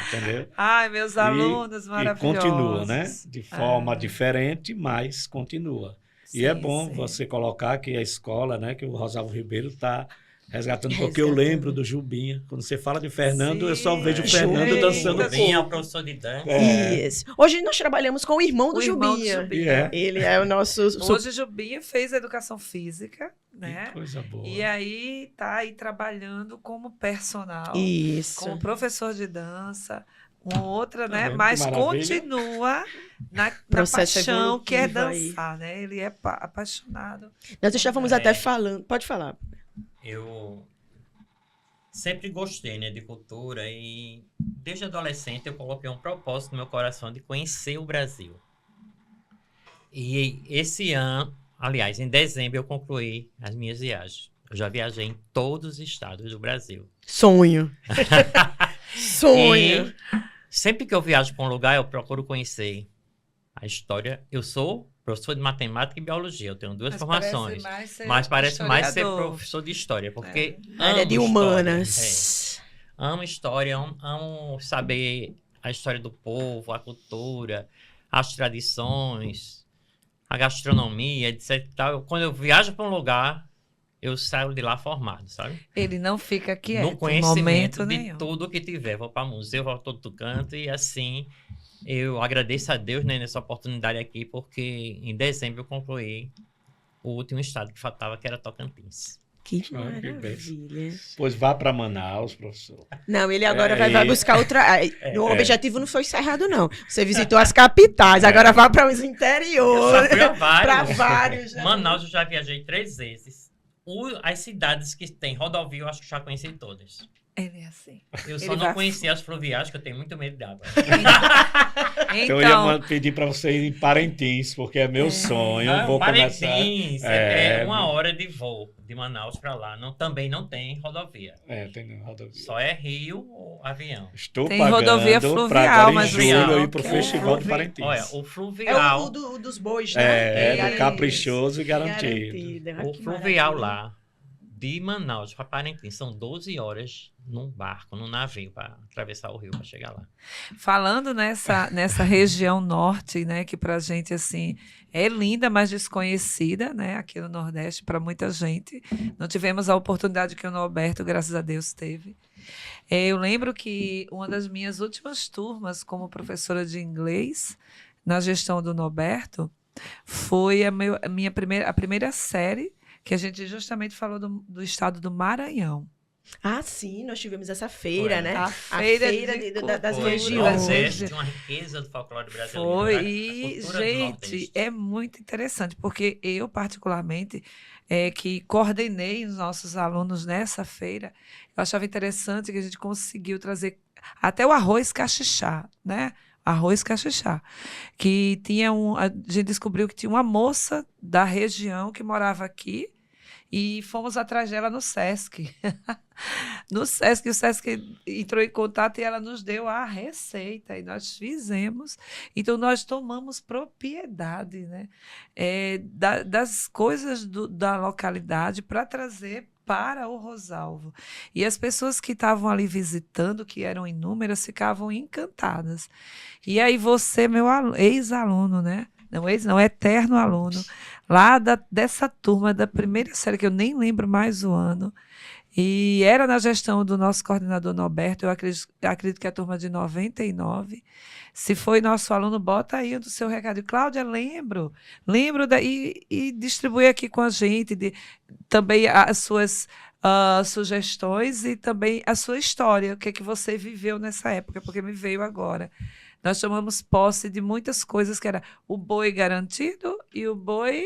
entendeu? Ai, meus alunos E maravilhosos. continua, né? De forma diferente, mas continua. E é Sim, bom sim. você colocar que a escola, né, que o Rosalvo Ribeiro está resgatando, porque eu lembro do Jubinha. Quando você fala de Fernando, eu só Sim. vejo o Fernando Jubinha. dançando Jubinha é o pouco. professor de dança. Isso. Hoje nós trabalhamos com o irmão do O irmão do Jubinha. Jubinha. Ele é o nosso... Hoje Jubinha fez educação física, né? Que coisa boa. E aí tá aí trabalhando como personal, Isso. como professor de dança, uma outra, né? vendo que Mas maravilha? continua na Processo paixão que é evolutivo aí. dançar, né? Ele é apaixonado. Nós estávamos É. até falando... Pode falar. Eu sempre gostei, né, de cultura e desde adolescente eu coloquei um propósito no meu coração de conhecer o Brasil. E esse ano, aliás, em dezembro eu concluí as minhas viagens. Eu já viajei em todos os estados do Brasil. Sonho. Sonho. E sempre que eu viajo para um lugar, eu procuro conhecer a história. Eu sou professor de matemática e biologia, eu tenho duas formações. Mas parece mais ser professor de história, porque Área amo de história. humanas. Amo história, amo saber a história do povo, a cultura, as tradições, a gastronomia, etc. e tal. Quando eu viajo para um lugar, eu saio de lá formado, sabe? Ele não fica quieto No em conhecimento momento de nenhum. tudo que tiver. Vou para museu, vou para todo canto e assim eu agradeço a Deus, né, nessa oportunidade aqui, porque em dezembro eu concluí o último estado que faltava, que era Tocantins. Que Ah, que maravilha. Pois vá para Manaus, professor. Não, ele agora É, vai e- buscar outra... O objetivo não foi encerrado, não. Você visitou as capitais, agora vá para os Eu interiores. já fui a Para vários. vários. né? Manaus eu já viajei 3 vezes. As cidades que tem rodovia, eu acho que já conheci todas. Ele é assim. Eu só Ele não vai- conhecia as fluviais, que eu tenho muito medo de água. Então, eu ia pedir para você ir em Parintins, porque é meu sonho. Eu vou começar. Parintins, É, é 1 hora de voo de Manaus para lá. Também não tem rodovia. Tem rodovia. Só é rio ou avião. Estou Tem pagando rodovia para fluvial, agora em mas julho fluvial, eu ir para o que é Festival de fluvial. Parintins. Olha, o É fluvial, o dos bois, né? É Isso. caprichoso e garantido. Ah, o que fluvial maravilha. lá, de Manaus para Parintins, são 12 horas num barco, num navio, para atravessar o rio para chegar lá. Falando nessa região norte, né, que pra gente assim é linda, mas desconhecida, né, aqui no Nordeste para muita gente. Não tivemos a oportunidade que o Norberto, graças a Deus, teve. Eu lembro que uma das minhas últimas turmas como professora de inglês na gestão do Norberto foi a primeira série que a gente justamente falou do estado do Maranhão. Ah, sim, nós tivemos essa feira, Foi. né? A A feira feira de das cultura. regiões. O exército de uma riqueza do folclore brasileiro. Foi, né? A e, cultura do gente, Nordeste. é muito interessante, porque eu, particularmente, que coordenei os nossos alunos nessa feira, eu achava interessante que a gente conseguiu trazer até o arroz cachixá, né? Arroz cachixá, que tinha a gente descobriu que tinha uma moça da região que morava aqui, e fomos atrás dela no SESC. No SESC, o SESC entrou em contato e ela nos deu a receita, e nós fizemos. Então, nós tomamos propriedade, né, das coisas da localidade para trazer para o Rosalvo. E as pessoas que estavam ali visitando, que eram inúmeras, ficavam encantadas. E aí você, meu ex-aluno, né? Não, ex não, eterno aluno, lá dessa turma da primeira série, que eu nem lembro mais o ano, e era na gestão do nosso coordenador Norberto, eu acredito que a turma de 99. Se foi nosso aluno, bota aí o seu recado. Cláudia, lembro e distribui aqui com a gente também as suas sugestões e também a sua história, o que é que você viveu nessa época, porque me veio agora. Nós tomamos posse de muitas coisas, que era o boi garantido e o boi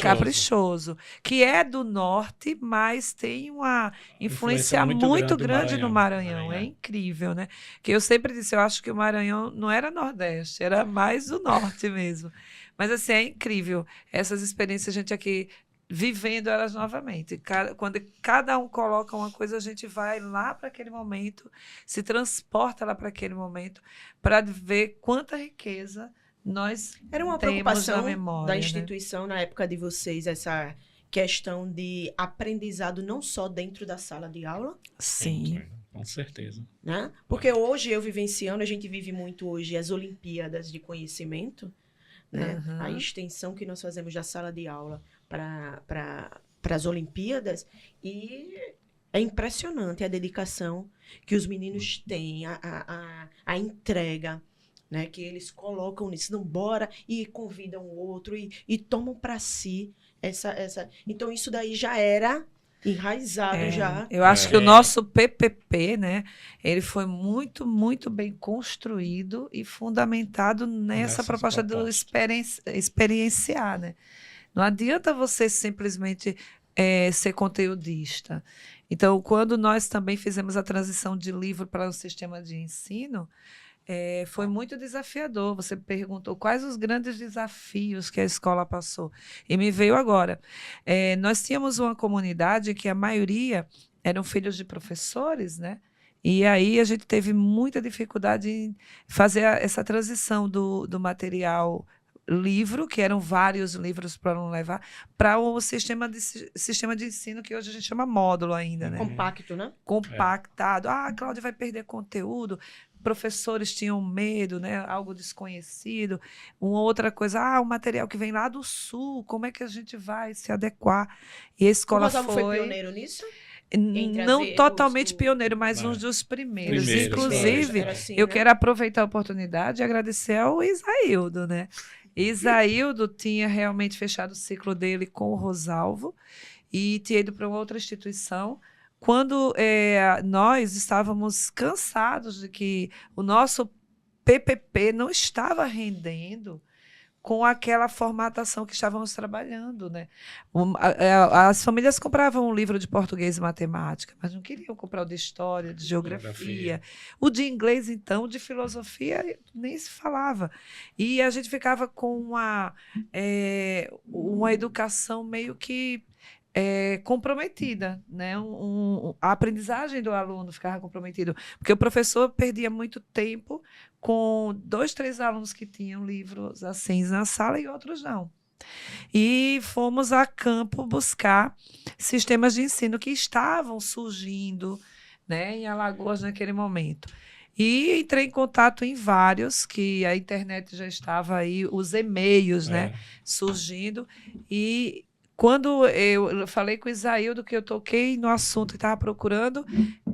caprichoso, que é do norte, mas tem uma influência muito grande no Maranhão. É incrível, né? Que eu sempre disse, eu acho que o Maranhão não era Nordeste, era mais o norte mesmo. Mas assim, é incrível essas experiências, a gente aqui vivendo elas novamente. Quando cada um coloca uma coisa, a gente vai lá para aquele momento, se transporta lá para aquele momento, para ver quanta riqueza nós Era uma temos preocupação na memória, da instituição, né? Na época de vocês, essa questão de aprendizado não só dentro da sala de aula? Sim. Com certeza. Né? Porque hoje, eu vivenciando, a gente vive muito hoje as Olimpíadas de Conhecimento, né? Uhum. A extensão que nós fazemos da sala de aula para as Olimpíadas, e é impressionante a dedicação que os meninos têm, a entrega, né, que eles colocam nisso, não, bora, e convidam o outro, e tomam para si essa... Então, isso daí já era enraizado, já. Eu acho que o nosso PPP, né, ele foi muito, muito bem construído e fundamentado nessa proposta do experienciar, né? Não adianta você simplesmente ser conteudista. Então, quando nós também fizemos a transição de livro para o sistema de ensino, foi muito desafiador. Você perguntou quais os grandes desafios que a escola passou. E me veio agora. Nós tínhamos uma comunidade que a maioria eram filhos de professores, né? E aí a gente teve muita dificuldade em fazer essa transição do material livro, que eram vários livros para não levar, para o sistema de ensino, que hoje a gente chama módulo ainda, né? Compacto, né? Compactado. Ah, a Cláudia vai perder conteúdo. Professores tinham medo, né? Algo desconhecido. Uma outra coisa, o material que vem lá do sul, como é que a gente vai se adequar? E a escola foi pioneiro nisso? Não totalmente pioneiro, mas um dos primeiros. Inclusive, assim, eu quero aproveitar a oportunidade e agradecer ao Isaildo, né? Isaildo tinha realmente fechado o ciclo dele com o Rosalvo e tinha ido para uma outra instituição. Quando nós estávamos cansados de que o nosso PPP não estava rendendo com aquela formatação que estávamos trabalhando, né? As famílias compravam um livro de português e matemática, mas não queriam comprar o de história, de geografia. O de inglês, então, de filosofia, nem se falava. E a gente ficava com uma educação meio que comprometida, né? A aprendizagem do aluno ficava comprometida, porque o professor perdia muito tempo com 2, 3 alunos que tinham livros assim na sala e outros não. E fomos a campo buscar sistemas de ensino que estavam surgindo, né, em Alagoas naquele momento. E entrei em contato em vários, que a internet já estava aí, os e-mails, né, surgindo. E quando eu falei com o Isaildo que eu toquei no assunto que estava procurando,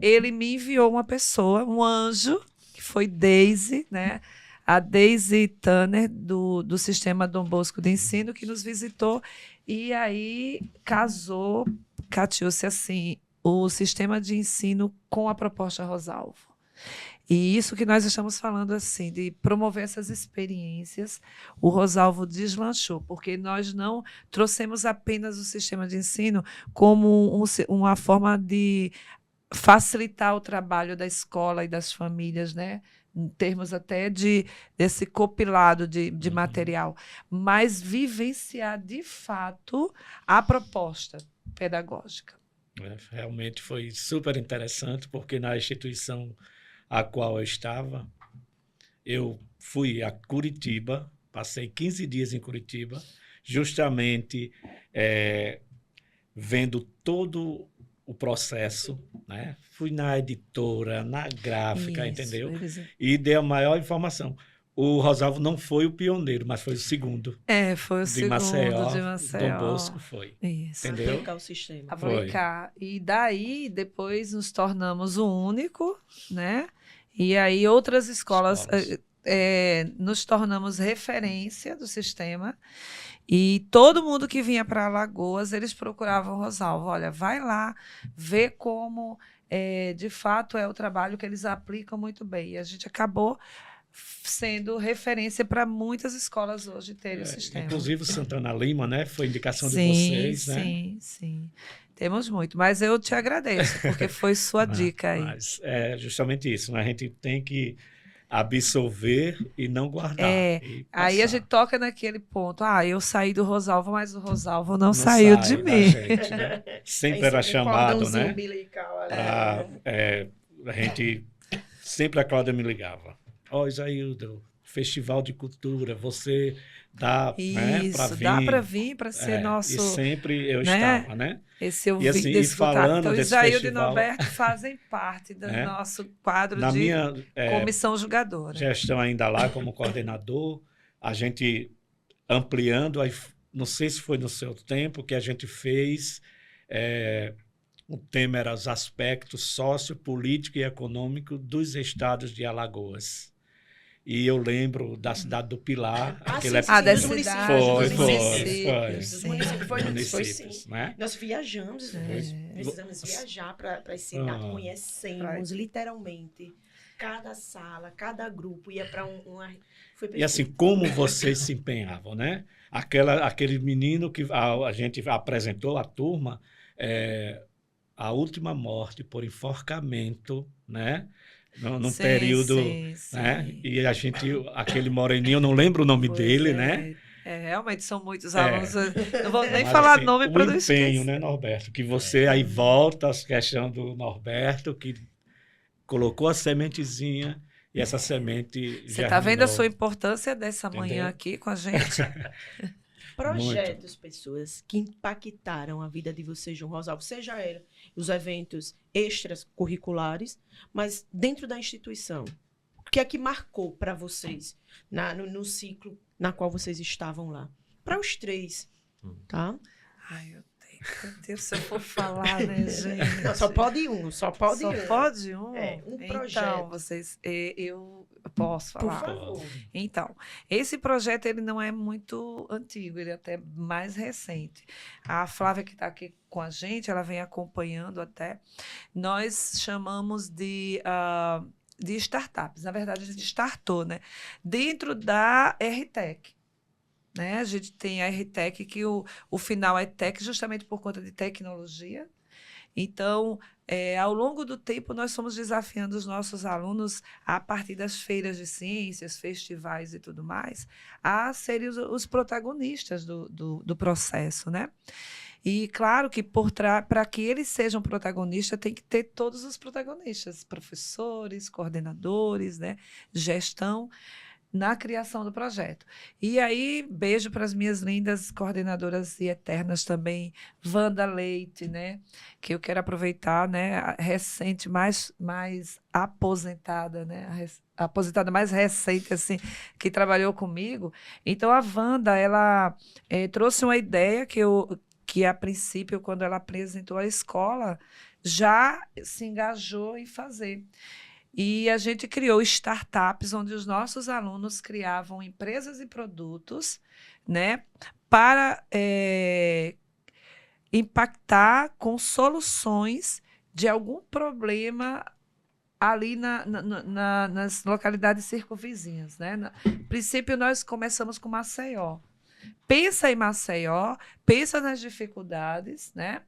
ele me enviou uma pessoa, um anjo, que foi Daisy, né? A Daisy Tanner, do Sistema Dom Bosco de Ensino, que nos visitou. E aí cateou-se assim, o sistema de ensino com a proposta Rosalvo. E isso que nós estamos falando, assim, de promover essas experiências, o Rosalvo deslanchou, porque nós não trouxemos apenas o sistema de ensino como uma forma de facilitar o trabalho da escola e das famílias, né? em termos até desse compilado de material, mas vivenciar de fato a proposta pedagógica. Realmente foi super interessante, porque na instituição a qual eu estava, eu fui a Curitiba, passei 15 dias em Curitiba, justamente vendo todo o processo, né? Fui na editora, na gráfica, Isso, entendeu? eles- E dei a maior informação. O Rosalvo não foi o pioneiro, mas foi o segundo Foi o de segundo Maceió. de Dom Maceió. Bosco foi, Isso. entendeu? Aplicar o sistema. Aplicar. E daí, depois, nos tornamos o único, né? E aí, outras escolas nos tornamos referência do sistema. E todo mundo que vinha para Alagoas, eles procuravam o Rosalvo. Olha, vai lá, vê como, de fato, é o trabalho que eles aplicam muito bem. E a gente acabou sendo referência para muitas escolas hoje terem o sistema. Inclusive o Santana Lima, né? Foi indicação de Sim, vocês, né? sim. Temos muito, mas eu te agradeço, porque foi sua dica aí. Mas é justamente isso, né? A gente tem que absorver e não guardar. E Aí a passar. gente toca naquele ponto. Eu saí do Rosalvo, mas o Rosalvo não Não saiu sai de da mim. gente, né? Sempre era chamado, né? A gente sempre a Cláudia me ligava. Ó, Isaildo, Festival de Cultura, você dá, né, para Isso, vir. dá para vir, para ser nosso. E sempre eu né? estava, né? Esse eu E assim, desse e falando então, desse Isaildo e festival, Norberto fazem parte do nosso quadro na de minha comissão julgadora. gestão ainda lá como coordenador, a gente ampliando, aí, não sei se foi no seu tempo que a gente fez, o tema era os aspectos sociopolítico e econômico dos estados de Alagoas. E eu lembro da cidade do Pilar. Dessa cidade. Foi municípios, sim. né? Nós viajamos, precisamos viajar para as cidades, conhecemos literalmente cada sala, cada grupo ia para uma... E assim, como vocês se empenhavam, né? Aquele menino que a gente apresentou à turma, a última morte por enforcamento, né? Num período, né? E a gente, aquele moreninho, eu não lembro o nome dele, né? Realmente são muitos alunos. Não vou nem falar assim, nome para não esquecer. O empenho, né, Norberto? Que você aí volta à questão do Norberto, que colocou a sementezinha e essa semente Você está vendo a sua importância dessa manhã aqui com a gente? Projetos, pessoas que impactaram a vida de vocês, João Rosalvo, seja os eventos extracurriculares, mas dentro da instituição. O que é que marcou para vocês no ciclo na qual vocês estavam lá? Para os três, tá? Meu Deus, se eu for falar, né, gente? Não, só pode um. Só pode um? Um projeto. Então, eu posso falar? Por favor. Então, esse projeto ele não é muito antigo, ele é até mais recente. A Flávia, que está aqui com a gente, ela vem acompanhando até. Nós chamamos de startups. Na verdade, a gente startou, né? Dentro da RTEC. Né? A gente tem a RTEC, que o final é tech, justamente por conta de tecnologia. Então, ao longo do tempo, nós fomos desafiando os nossos alunos, a partir das feiras de ciências, festivais e tudo mais, a serem os protagonistas do processo, né? E, claro, que para que eles sejam protagonistas, tem que ter todos os protagonistas, professores, coordenadores, né? Gestão, na criação do projeto. E aí, beijo para as minhas lindas coordenadoras e eternas também, Wanda Leite, né? Que eu quero aproveitar, né? A recente, mais aposentada, né? A aposentada mais recente, assim, que trabalhou comigo. Então, a Wanda, ela trouxe uma ideia que, a princípio, quando ela apresentou a escola, já se engajou em fazer. E a gente criou startups onde os nossos alunos criavam empresas e produtos, né, para impactar com soluções de algum problema ali nas localidades circunvizinhas, né? No princípio, nós começamos com Maceió. pensa em Maceió, pensa nas dificuldades, né?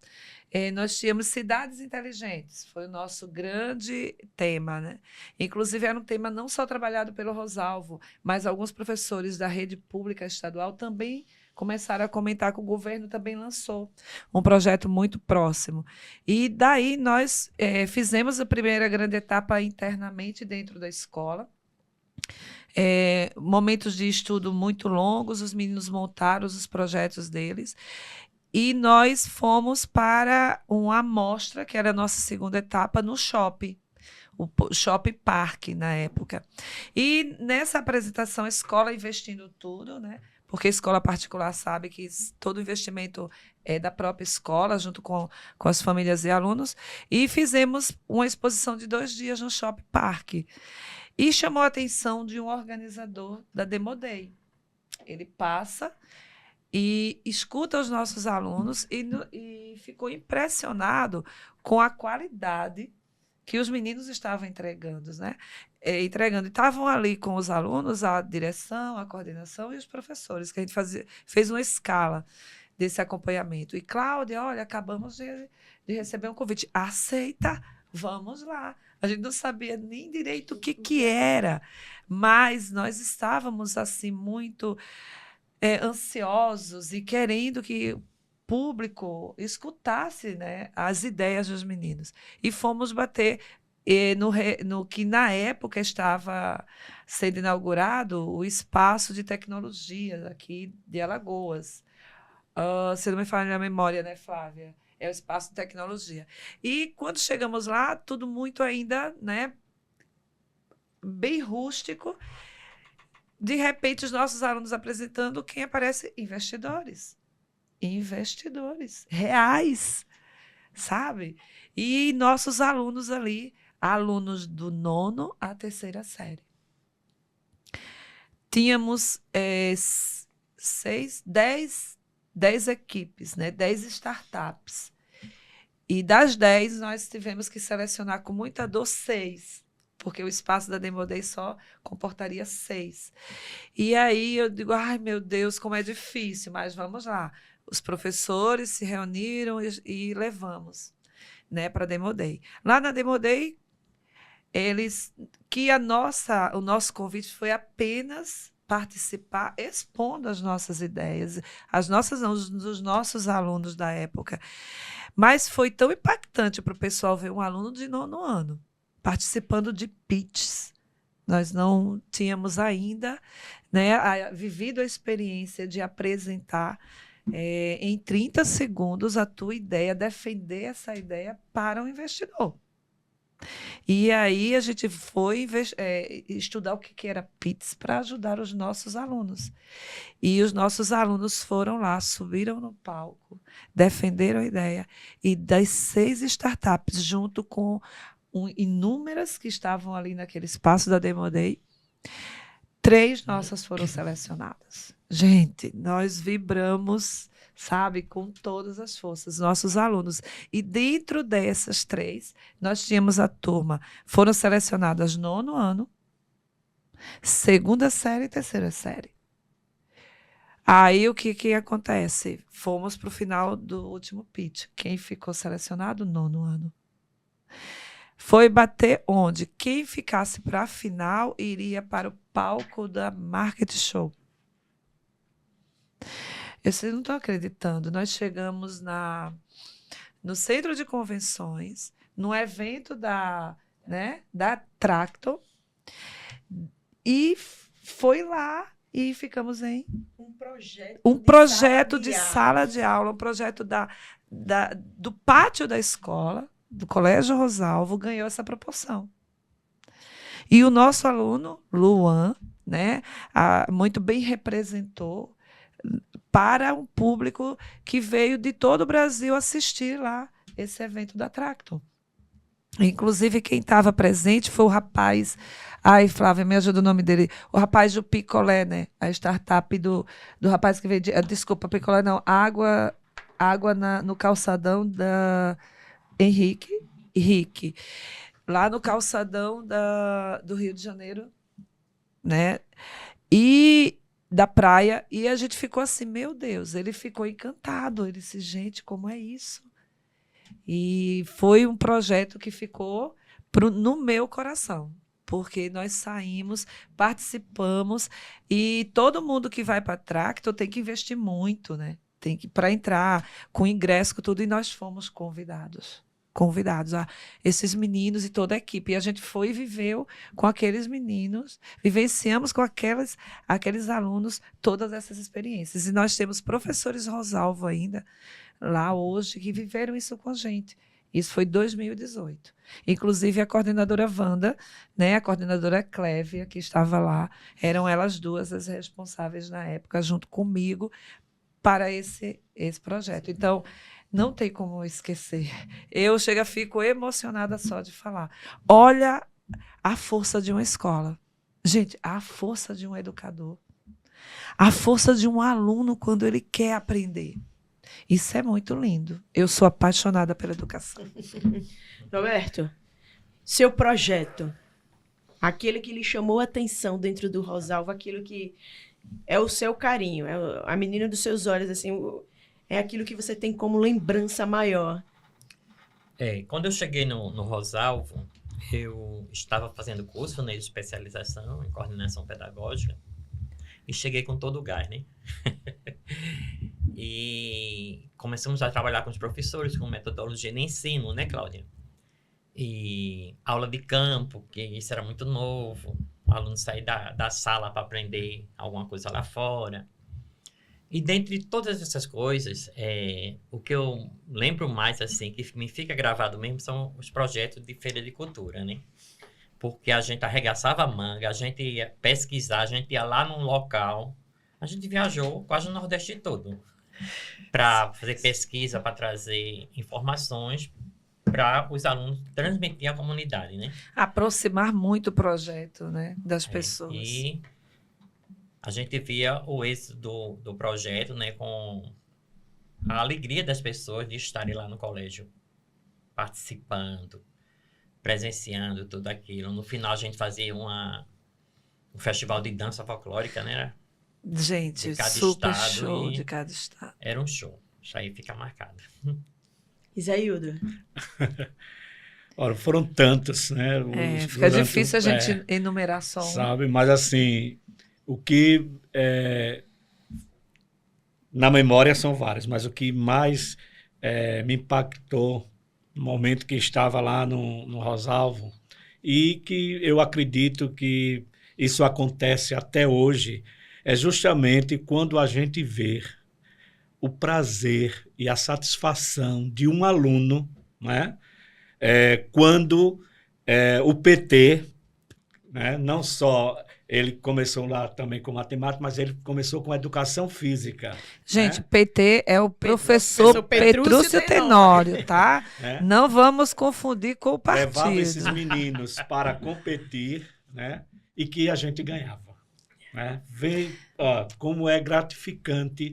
Nós tínhamos cidades inteligentes, foi o nosso grande tema, né? Inclusive, era um tema não só trabalhado pelo Rosalvo, mas alguns professores da rede pública estadual também começaram a comentar que o governo também lançou um projeto muito próximo. E daí nós fizemos a primeira grande etapa internamente dentro da escola. Momentos de estudo muito longos, os meninos montaram os projetos deles. E nós fomos para uma amostra, que era a nossa segunda etapa, no shopping, o Shopping Park, na época. E nessa apresentação, a escola investindo tudo, né? Porque a escola particular sabe que todo investimento é da própria escola, junto com as famílias e alunos. E fizemos uma exposição de 2 dias no Shopping Park. E chamou a atenção de um organizador da Demodei. Ele passa e escuta os nossos alunos e ficou impressionado com a qualidade que os meninos estavam entregando, né? E estavam ali com os alunos, a direção, a coordenação e os professores, que a gente fez uma escala desse acompanhamento. E, Cláudia, olha, acabamos de receber um convite. Aceita? Vamos lá. A gente não sabia nem direito o que era, mas nós estávamos, assim, muito ansiosos e querendo que o público escutasse, né, as ideias dos meninos. E fomos bater no que, na época, estava sendo inaugurado o espaço de tecnologia aqui de Alagoas. Se não me falha a memória, né, Flávia? É o espaço de tecnologia. E quando chegamos lá, tudo muito ainda, né, bem rústico. De repente, os nossos alunos apresentando, quem aparece? Investidores. Investidores reais, sabe? E nossos alunos ali, alunos do 9º à 3ª série. Tínhamos 10 equipes, né? 10 startups. E das 10, nós tivemos que selecionar com muita dor 6. Porque o espaço da Demodei só comportaria 6. E aí eu digo, ai, meu Deus, como é difícil, mas vamos lá. Os professores se reuniram e levamos, né, para a Demodei. Lá na Demodei, o nosso convite foi apenas participar, expondo as nossas ideias, dos nossos alunos da época. Mas foi tão impactante para o pessoal ver um aluno de 9º ano participando de pitches. Nós não tínhamos ainda, né, vivido a experiência de apresentar em 30 segundos a tua ideia, defender essa ideia para um investidor. E aí a gente foi estudar o que era pitch para ajudar os nossos alunos. E os nossos alunos foram lá, subiram no palco, defenderam a ideia. E das 6 startups, junto com inúmeras que estavam ali naquele espaço da Demodei, 3 nossas foram selecionadas. Gente, nós vibramos, sabe, com todas as forças, nossos alunos. E dentro dessas 3, nós tínhamos a turma, foram selecionadas 9º ano, 2ª série e 3ª série. Aí o que acontece? Fomos para o final do último pitch. Quem ficou selecionado? 9º ano. Foi bater onde? Quem ficasse para a final iria para o palco da Market Show. Vocês não estão acreditando. Nós chegamos no centro de convenções, no evento da Tracton, e foi lá e ficamos em um projeto de sala de aula, um projeto do pátio da escola, do Colégio Rosalvo, ganhou essa proporção. E o nosso aluno, Luan, né, muito bem representou para um público que veio de todo o Brasil assistir lá esse evento da Tracton. Inclusive, quem estava presente foi o rapaz... Ai, Flávia, me ajuda o nome dele. O rapaz do Picolé, né? A startup do rapaz que veio... Desculpa, Picolé não. Água no calçadão da... Henrique, lá no calçadão do Rio de Janeiro, né? E da praia, e a gente ficou assim, meu Deus, ele ficou encantado. Ele disse, gente, como é isso? E foi um projeto que ficou no meu coração, porque nós saímos, participamos, e todo mundo que vai para a Tractor tem que investir muito, né? Tem que para entrar com ingresso, com tudo, e nós fomos convidados a esses meninos e toda a equipe. E a gente foi e viveu com aqueles meninos, vivenciamos com aqueles alunos todas essas experiências. E nós temos professores Rosalvo ainda lá hoje que viveram isso com a gente. Isso foi em 2018. Inclusive a coordenadora Wanda, né, a coordenadora Clévia, que estava lá, eram elas duas as responsáveis na época, junto comigo, para esse projeto. Então, não tem como esquecer. Eu fico emocionada só de falar. Olha a força de uma escola. Gente, a força de um educador. A força de um aluno quando ele quer aprender. Isso é muito lindo. Eu sou apaixonada pela educação. Roberto, seu projeto, aquele que lhe chamou a atenção dentro do Rosalvo, aquilo que é o seu carinho, é a menina dos seus olhos, assim, é aquilo que você tem como lembrança maior. Quando eu cheguei no Rosalvo, eu estava fazendo curso, né, de especialização em coordenação pedagógica e cheguei com todo o gás, né? E começamos a trabalhar com os professores, com metodologia de ensino, né, Cláudia? E aula de campo, que isso era muito novo, o aluno sair da sala para aprender alguma coisa lá fora. E dentre todas essas coisas, o que eu lembro mais, assim, que me fica gravado mesmo, são os projetos de feira de cultura, né? Porque a gente arregaçava a manga, a gente ia pesquisar, a gente ia lá num local, a gente viajou quase o Nordeste todo para fazer pesquisa, para trazer informações para os alunos transmitir à comunidade, né? Aproximar muito o projeto, né, das pessoas. E a gente via o êxito do projeto, né, com a alegria das pessoas de estarem lá no colégio, participando, presenciando tudo aquilo. No final, a gente fazia um festival de dança folclórica, né? Gente, De cada super estado, show e de cada estado. Era um show. Isso aí fica marcado. Isaildo. Ora, foram tantos, né? Fica difícil a gente enumerar só um. Sabe, mas assim, o que na memória são vários, mas o que mais me impactou no momento que estava lá no Rosalvo, e que eu acredito que isso acontece até hoje, é justamente quando a gente vê o prazer e a satisfação de um aluno, né? Quando o PT, né? Não só ele começou lá também com matemática, mas ele começou com educação física. Gente, né? PT é o professor Petrúcio Tenório, tá? Não vamos confundir com o partido. Levava esses meninos para competir, né? E que a gente ganhava. Né? Vê como é gratificante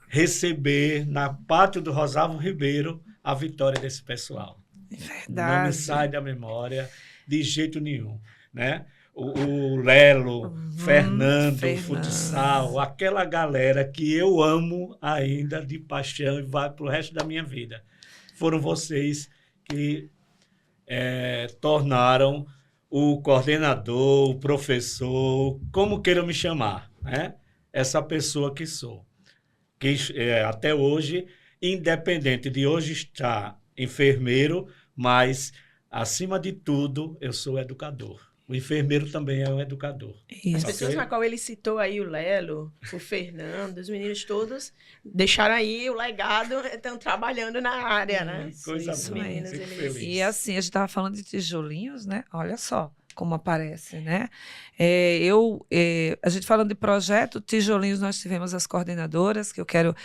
receber na pátria do Rosalvo Ribeiro a vitória desse pessoal. Verdade. Não me sai da memória de jeito nenhum. Né? O Lelo, Fernando, futsal, aquela galera que eu amo ainda de paixão e vai para o resto da minha vida. Foram vocês que tornaram o coordenador, o professor, como queiram me chamar, né? Essa pessoa que sou. Que até hoje, independente de hoje estar enfermeiro, mas, acima de tudo, eu sou educador. O enfermeiro também é um educador. Isso. As pessoas na qual ele citou aí, o Lelo, o Fernando, os meninos todos, deixaram aí o legado, estão trabalhando na área, né? Coisa Os boa, meninos, fico eles... feliz. E assim, a gente estava falando de tijolinhos, né? Olha só como aparece, né? A gente falando de projeto, tijolinhos, nós tivemos as coordenadoras, que eu quero...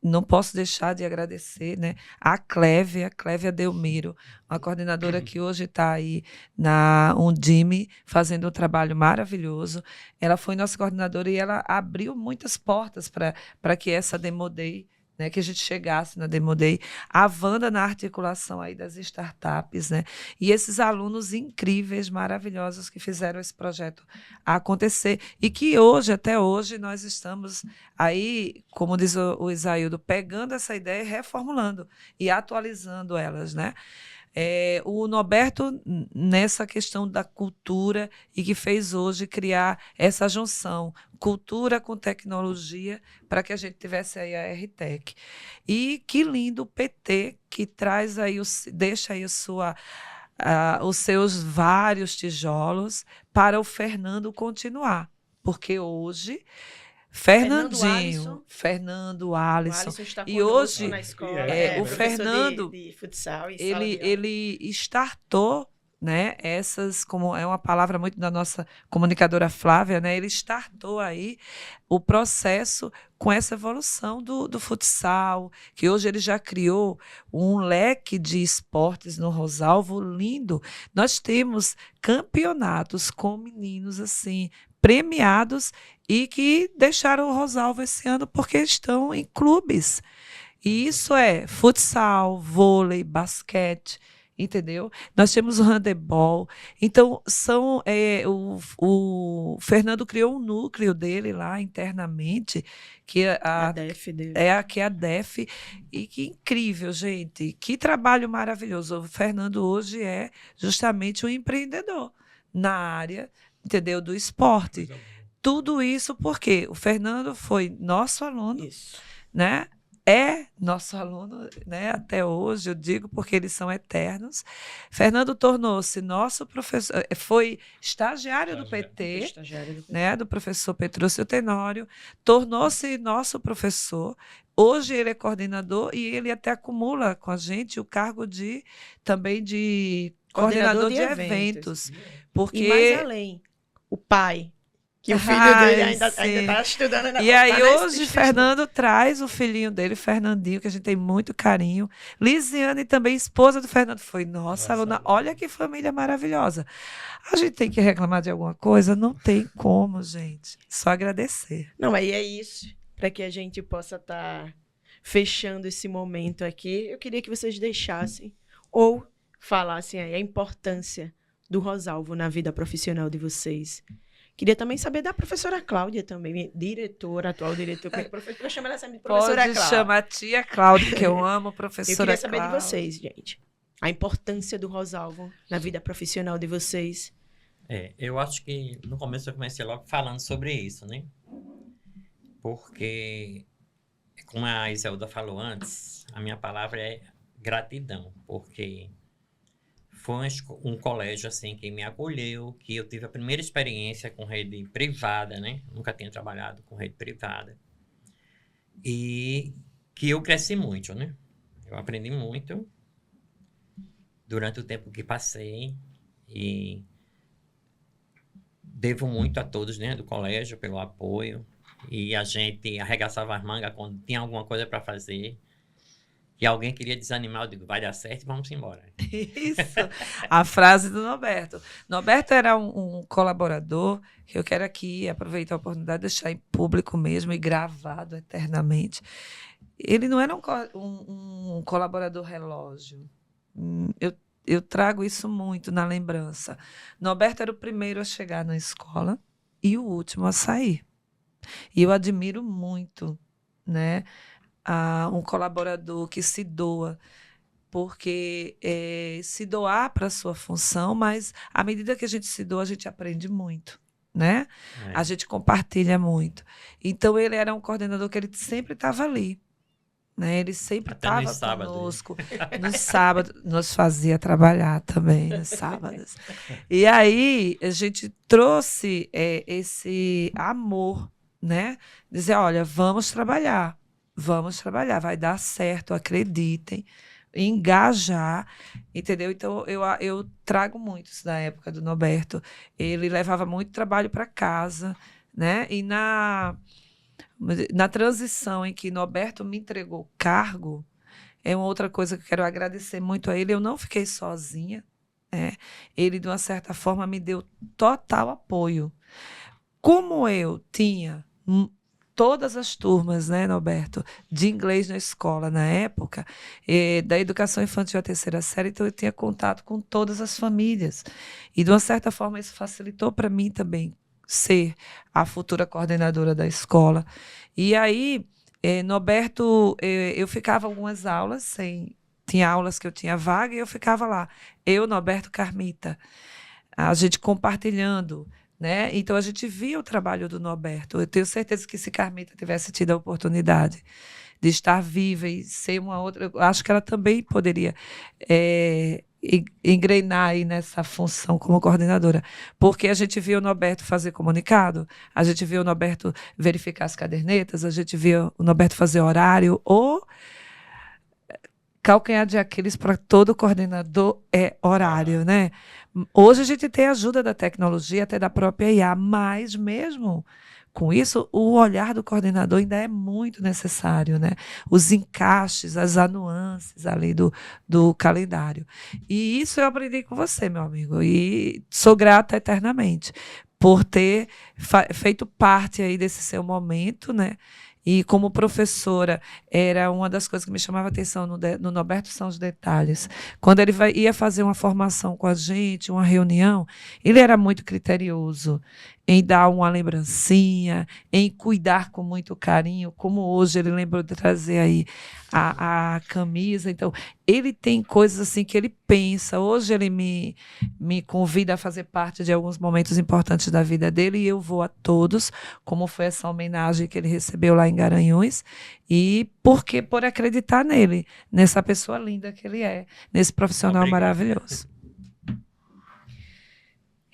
Não posso deixar de agradecer, né? A Clévia Delmiro, uma coordenadora que hoje está aí na Undime, fazendo um trabalho maravilhoso. Ela foi nossa coordenadora e ela abriu muitas portas para que essa Demo Day né, que a gente chegasse na Demo Day, a Wanda na articulação aí das startups, né, e esses alunos incríveis, maravilhosos que fizeram esse projeto acontecer e que hoje, até hoje, nós estamos aí, como diz o Isaildo, pegando essa ideia e reformulando e atualizando elas, né? O Norberto, nessa questão da cultura, e que fez hoje criar essa junção, cultura com tecnologia, para que a gente tivesse aí a RTEC. E que lindo o PT, que traz aí, deixa aí os seus vários tijolos para o Fernando continuar. Porque hoje Fernando Alisson. Está E conosco hoje, na escola. o Professor Fernando, de futsal e sala de aula. ele startou, né, como é uma palavra muito da nossa comunicadora Flávia, né, ele startou aí o processo com essa evolução do futsal, que hoje ele já criou um leque de esportes no Rosalvo lindo. Nós temos campeonatos com meninos assim, premiados e que deixaram o Rosalvo esse ano porque estão em clubes. E isso é futsal, vôlei, basquete, entendeu? Nós temos o handebol. Então, o Fernando criou um núcleo dele lá internamente, que A DEF dele. que é a DEF, e que incrível, gente. Que trabalho maravilhoso. O Fernando hoje é justamente um empreendedor na área, entendeu, do esporte. Tudo isso porque o Fernando foi nosso aluno, Isso. né? É nosso aluno, né? Até hoje, eu digo, porque eles são eternos. Fernando tornou-se nosso professor, foi estagiário do PT, Estagiário do PT. né? Do professor Petrúcio Tenório, tornou-se nosso professor. Hoje ele é coordenador e ele até acumula com a gente o cargo também de coordenador de eventos. Porque... E mais além, o pai, que o filho dele ainda está estudando. E aí hoje Fernando traz o filhinho dele, Fernandinho, que a gente tem muito carinho. Lisiane também, esposa do Fernando, foi nossa aluna. Olha que família maravilhosa. A gente tem que reclamar de alguma coisa? Não tem como, gente. Só agradecer. Não, aí é isso. Para que a gente possa estar fechando esse momento aqui, eu queria que vocês deixassem ou falassem aí a importância do Rosalvo na vida profissional de vocês. Queria também saber da professora Cláudia também, atual diretora. Eu chamo ela sempre de professora Pode Cláudia. chamar a tia Cláudia, que eu amo, professora Eu queria saber Cláudia. de vocês, gente. A importância do Rosalvo na vida profissional de vocês. Eu acho que no começo eu comecei logo falando sobre isso, né? Porque, como a Iselda falou antes, a minha palavra é gratidão, porque foi um colégio assim que me acolheu, que eu tive a primeira experiência com rede privada, né? Nunca tinha trabalhado com rede privada. E que eu cresci muito, né? Eu aprendi muito durante o tempo que passei e devo muito a todos, né, do colégio pelo apoio. E a gente arregaçava as mangas quando tinha alguma coisa para fazer. E alguém queria desanimar, eu digo, vai dar certo, vamos embora. Isso, a frase do Norberto. Norberto era um colaborador, que eu quero aqui aproveitar a oportunidade de deixar em público mesmo e gravado eternamente. Ele não era um colaborador relógio. Eu trago isso muito na lembrança. Norberto era o primeiro a chegar na escola e o último a sair. E eu admiro muito, né? Um colaborador que se doa, porque se doar para a sua função, mas à medida que a gente se doa, a gente aprende muito, né? A gente compartilha muito. Então, ele era um coordenador que ele sempre estava ali, né? Ele sempre estava conosco. Nos sábados, nos fazia trabalhar também, nos sábados. E aí, a gente trouxe esse amor, né? Dizer, olha, vamos trabalhar, vai dar certo, acreditem, engajar, entendeu? Então, eu trago muito isso da época do Norberto. Ele levava muito trabalho para casa, né? E na transição em que Norberto me entregou o cargo, é uma outra coisa que eu quero agradecer muito a ele. Eu não fiquei sozinha, né? Ele, de uma certa forma, me deu total apoio. Como eu tinha todas as turmas, né, Norberto, de inglês na escola na época, da educação infantil à terceira série, então eu tinha contato com todas as famílias. E, de uma certa forma, isso facilitou para mim também ser a futura coordenadora da escola. E aí, Norberto, eu ficava algumas aulas sem... Tinha aulas que eu tinha vaga e eu ficava lá. Eu, Norberto, Carmita, a gente compartilhando, né? Então, a gente via o trabalho do Norberto. Eu tenho certeza que se Carmita tivesse tido a oportunidade de estar viva e ser uma outra... Eu acho que ela também poderia engrenar aí nessa função como coordenadora. Porque a gente viu o Norberto fazer comunicado, a gente viu o Norberto verificar as cadernetas, a gente viu o Norberto fazer horário, ou... calcanhar de Aquiles para todo coordenador é horário, né? Hoje a gente tem ajuda da tecnologia, até da própria IA, mas mesmo com isso, o olhar do coordenador ainda é muito necessário, né? Os encaixes, as nuances ali do calendário. E isso eu aprendi com você, meu amigo, e sou grata eternamente por ter feito parte aí desse seu momento, né? E como professora, era uma das coisas que me chamava a atenção no Norberto são os detalhes. Quando ele ia fazer uma formação com a gente, uma reunião, ele era muito criterioso em dar uma lembrancinha, em cuidar com muito carinho, como hoje ele lembrou de trazer aí a camisa. Então, ele tem coisas assim que ele pensa. Hoje ele me convida a fazer parte de alguns momentos importantes da vida dele e eu vou a todos, como foi essa homenagem que ele recebeu lá em Garanhuns, e por acreditar nele, nessa pessoa linda que ele é, nesse profissional maravilhoso.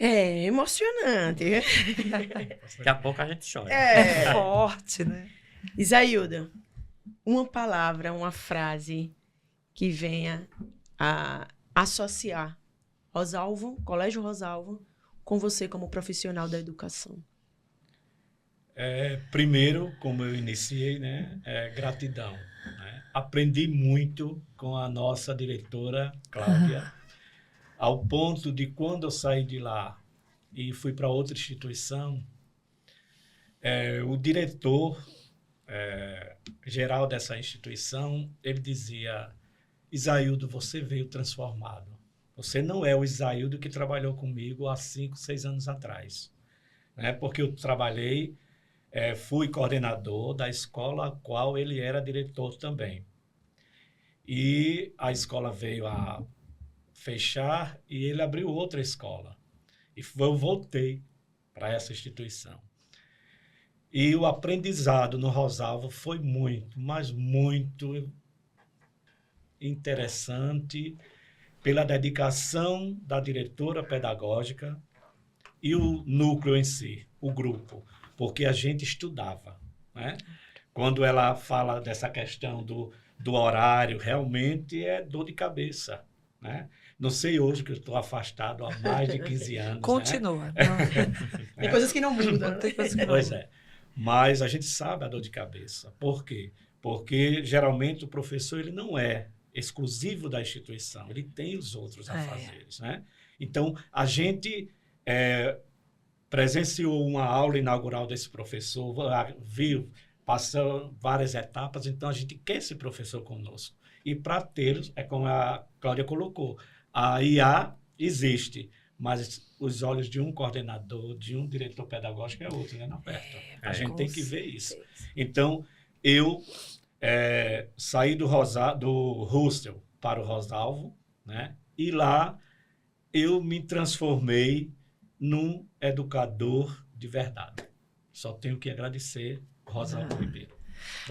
É emocionante. Daqui a pouco a gente chora. É forte, né? Isailda, uma palavra, uma frase que venha a associar Rosalvo, Colégio Rosalvo, com você como profissional da educação. Primeiro, como eu iniciei, né, gratidão. Né? Aprendi muito com a nossa diretora, Cláudia, ao ponto de quando eu saí de lá e fui para outra instituição, o diretor geral dessa instituição, ele dizia: Isaildo, você veio transformado. Você não é o Isaildo que trabalhou comigo há 5, 6 anos atrás. Né? Porque eu trabalhei, fui coordenador da escola a qual ele era diretor também. E a escola veio a fechar e ele abriu outra escola. E eu voltei para essa instituição. E o aprendizado no Rosalvo foi muito, mas muito interessante pela dedicação da diretora pedagógica e o núcleo em si, o grupo, porque a gente estudava. Né? Quando ela fala dessa questão do horário, realmente é dor de cabeça. Né? Não sei hoje que eu estou afastado há mais de 15 anos. Continua. Né? Tem coisas que não mudam. Tem coisas que não Pois mudam. Mas a gente sabe a dor de cabeça. Por quê? Porque geralmente o professor ele não é exclusivo da instituição, ele tem os outros afazeres. Né? Então, a gente presenciou uma aula inaugural desse professor, viu, passou várias etapas, então a gente quer esse professor conosco. E para tê-los, é como a Cláudia colocou, a IA existe, mas os olhos de um coordenador, de um diretor pedagógico é outro, né, Norberto? A gente tem que ver isso. Então, eu saí do hostel para o Rosalvo, né? E lá eu me transformei num educador de verdade. Só tenho que agradecer Rosalvo Ribeiro.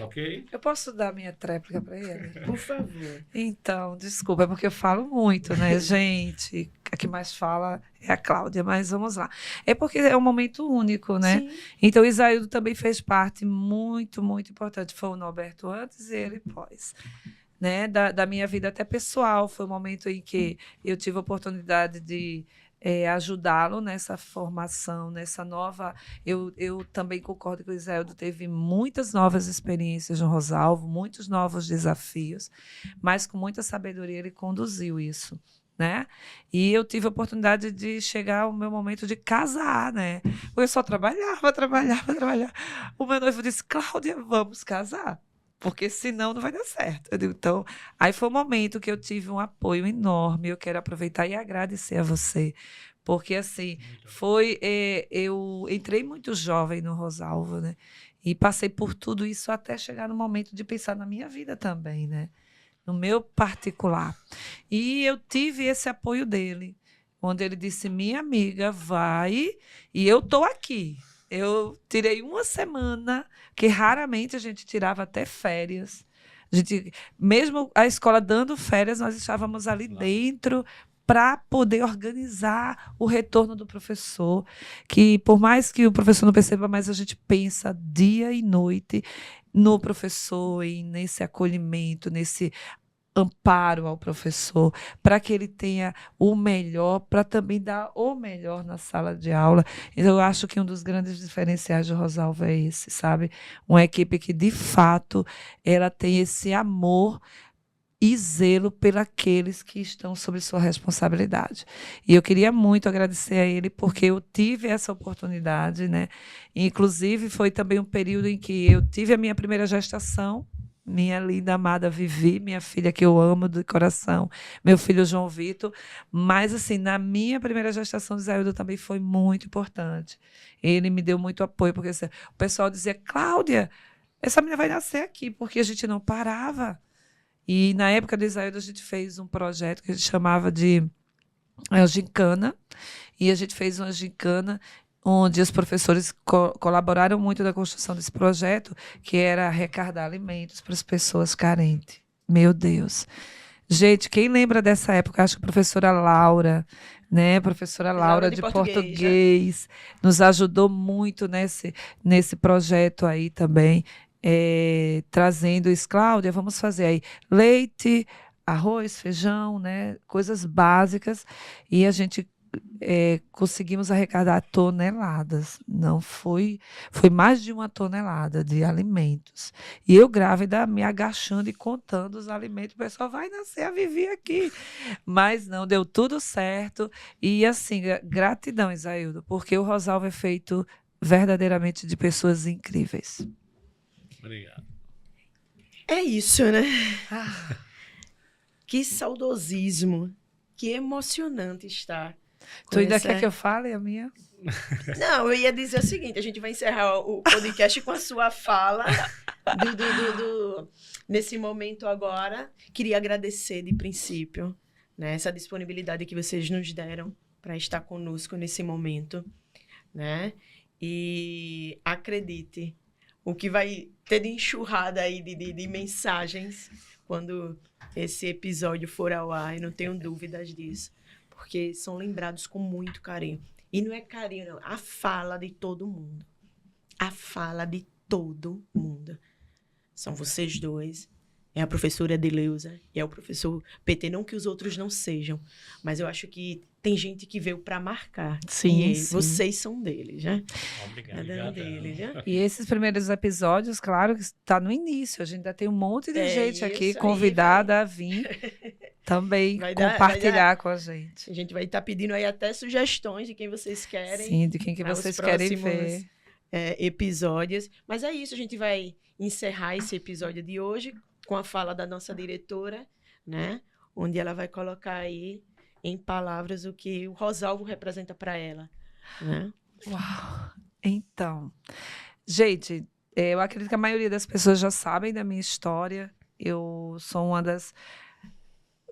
Ok? Eu posso dar minha tréplica para ele? Por favor. Então, desculpa, é porque eu falo muito, né, gente? A que mais fala é a Cláudia, mas vamos lá. É porque é um momento único, né? Sim. Então, o Isaildo também fez parte muito, muito importante. Foi o Norberto antes e ele pós. Né? Da minha vida até pessoal. Foi um momento em que eu tive a oportunidade de ajudá-lo nessa formação, nessa nova... Eu também concordo que o Isaildo teve muitas novas experiências no Rosalvo, muitos novos desafios, mas com muita sabedoria ele conduziu isso. né? E eu tive a oportunidade de chegar ao meu momento de casar, né? Porque eu só trabalhava. O meu noivo disse, Cláudia, vamos casar. Porque senão não vai dar certo. Eu digo, então, aí foi um momento que eu tive um apoio enorme. Eu quero aproveitar e agradecer a você. Porque, assim, eu entrei muito jovem no Rosalvo, né? E passei por tudo isso até chegar no momento de pensar na minha vida também, né? No meu particular. E eu tive esse apoio dele, onde ele disse, minha amiga, vai, e eu estou aqui. Eu tirei uma semana, que raramente a gente tirava até férias. Mesmo a escola dando férias, nós estávamos ali dentro para poder organizar o retorno do professor, que por mais que o professor não perceba, mas a gente pensa dia e noite no professor e nesse acolhimento, nesse amparo ao professor, para que ele tenha o melhor, para também dar o melhor na sala de aula. Então, eu acho que um dos grandes diferenciais do Rosalvo é esse, sabe? Uma equipe que, de fato, ela tem esse amor e zelo pelos que estão sob sua responsabilidade. E eu queria muito agradecer a ele, porque eu tive essa oportunidade, né? Inclusive, foi também um período em que eu tive a minha primeira gestação, minha linda amada Vivi, minha filha que eu amo de coração, meu filho João Vitor, mas assim, na minha primeira gestação, o Isaildo também foi muito importante. Ele me deu muito apoio, porque assim, o pessoal dizia, Cláudia, essa menina vai nascer aqui, porque a gente não parava. E na época do Isaildo, a gente fez um projeto que a gente chamava de gincana, e a gente fez uma gincana onde os professores colaboraram muito na construção desse projeto, que era arrecadar alimentos para as pessoas carentes. Meu Deus. Gente, quem lembra dessa época? Acho que a professora Laura, né? Professora Laura de português, nos ajudou muito nesse projeto aí também, trazendo isso. Cláudia, vamos fazer aí leite, arroz, feijão, né? Coisas básicas, e a gente conseguimos arrecadar toneladas. Não foi mais de 1 tonelada de alimentos. E eu grávida, me agachando e contando os alimentos. O pessoal vai nascer a Vivi aqui. Mas não, deu tudo certo. E assim, gratidão, Isaildo, porque o Rosalvo é feito verdadeiramente de pessoas incríveis. Obrigado. É isso, né? Que saudosismo. Que emocionante estar. Tu ainda quer que eu fale a minha? Não, eu ia dizer o seguinte, a gente vai encerrar o podcast com a sua fala nesse momento agora. Queria agradecer de princípio, né, essa disponibilidade que vocês nos deram para estar conosco nesse momento, né? E acredite, o que vai ter de enxurrada aí de mensagens quando esse episódio for ao ar, e não tenho dúvidas disso, porque são lembrados com muito carinho. E não é carinho, não. A fala de todo mundo. A fala de todo mundo. São vocês dois. É a professora Adeleuza e é o professor PT. Não que os outros não sejam, mas eu acho que tem gente que veio para marcar. Sim, sim. Vocês são deles, né? Obrigado. Deles, né? E esses primeiros episódios, claro, que está no início. A gente ainda tem um monte de gente aqui isso aí, convidada a vir também compartilhar com a gente. A gente vai estar pedindo aí até sugestões de quem vocês querem. Sim, de quem que vocês querem ver. Episódios. Mas é isso, a gente vai encerrar esse episódio de hoje com a fala da nossa diretora, né? Onde ela vai colocar aí em palavras o que o Rosalvo representa para ela, né? Uau! Então, gente, eu acredito que a maioria das pessoas já sabem da minha história. Eu sou uma das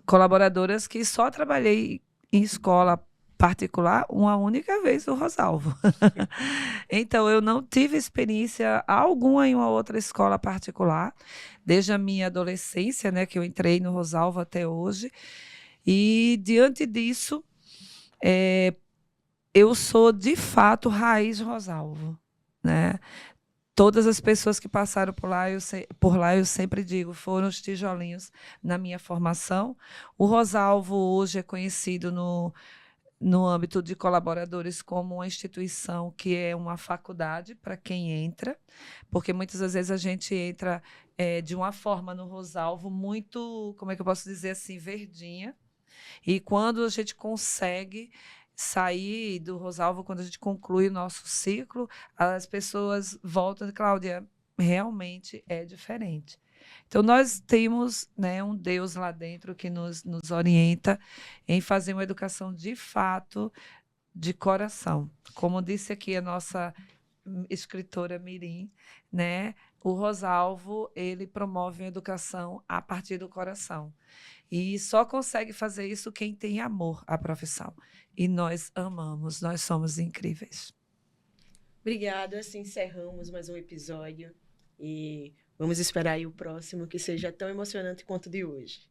colaboradoras que só trabalhei em escola particular uma única vez no Rosalvo. Então, eu não tive experiência alguma em uma outra escola particular, desde a minha adolescência, né, que eu entrei no Rosalvo até hoje. E, diante disso, eu sou, de fato, raiz Rosalvo, né? Todas as pessoas que passaram por lá, eu sempre digo, foram os tijolinhos na minha formação. O Rosalvo hoje é conhecido no âmbito de colaboradores como uma instituição que é uma faculdade para quem entra, porque muitas das vezes a gente entra de uma forma no Rosalvo muito, como é que eu posso dizer assim, verdinha, E quando a gente consegue sair do Rosalvo, quando a gente conclui o nosso ciclo, as pessoas voltam, Cláudia, realmente é diferente. Então, nós temos, né, um Deus lá dentro que nos orienta em fazer uma educação de fato, de coração. Como disse aqui a nossa escritora Mirim, né, o Rosalvo, ele promove uma educação a partir do coração. E só consegue fazer isso quem tem amor à profissão. E nós amamos, nós somos incríveis. Obrigada, assim encerramos mais um episódio e vamos esperar aí o próximo que seja tão emocionante quanto o de hoje.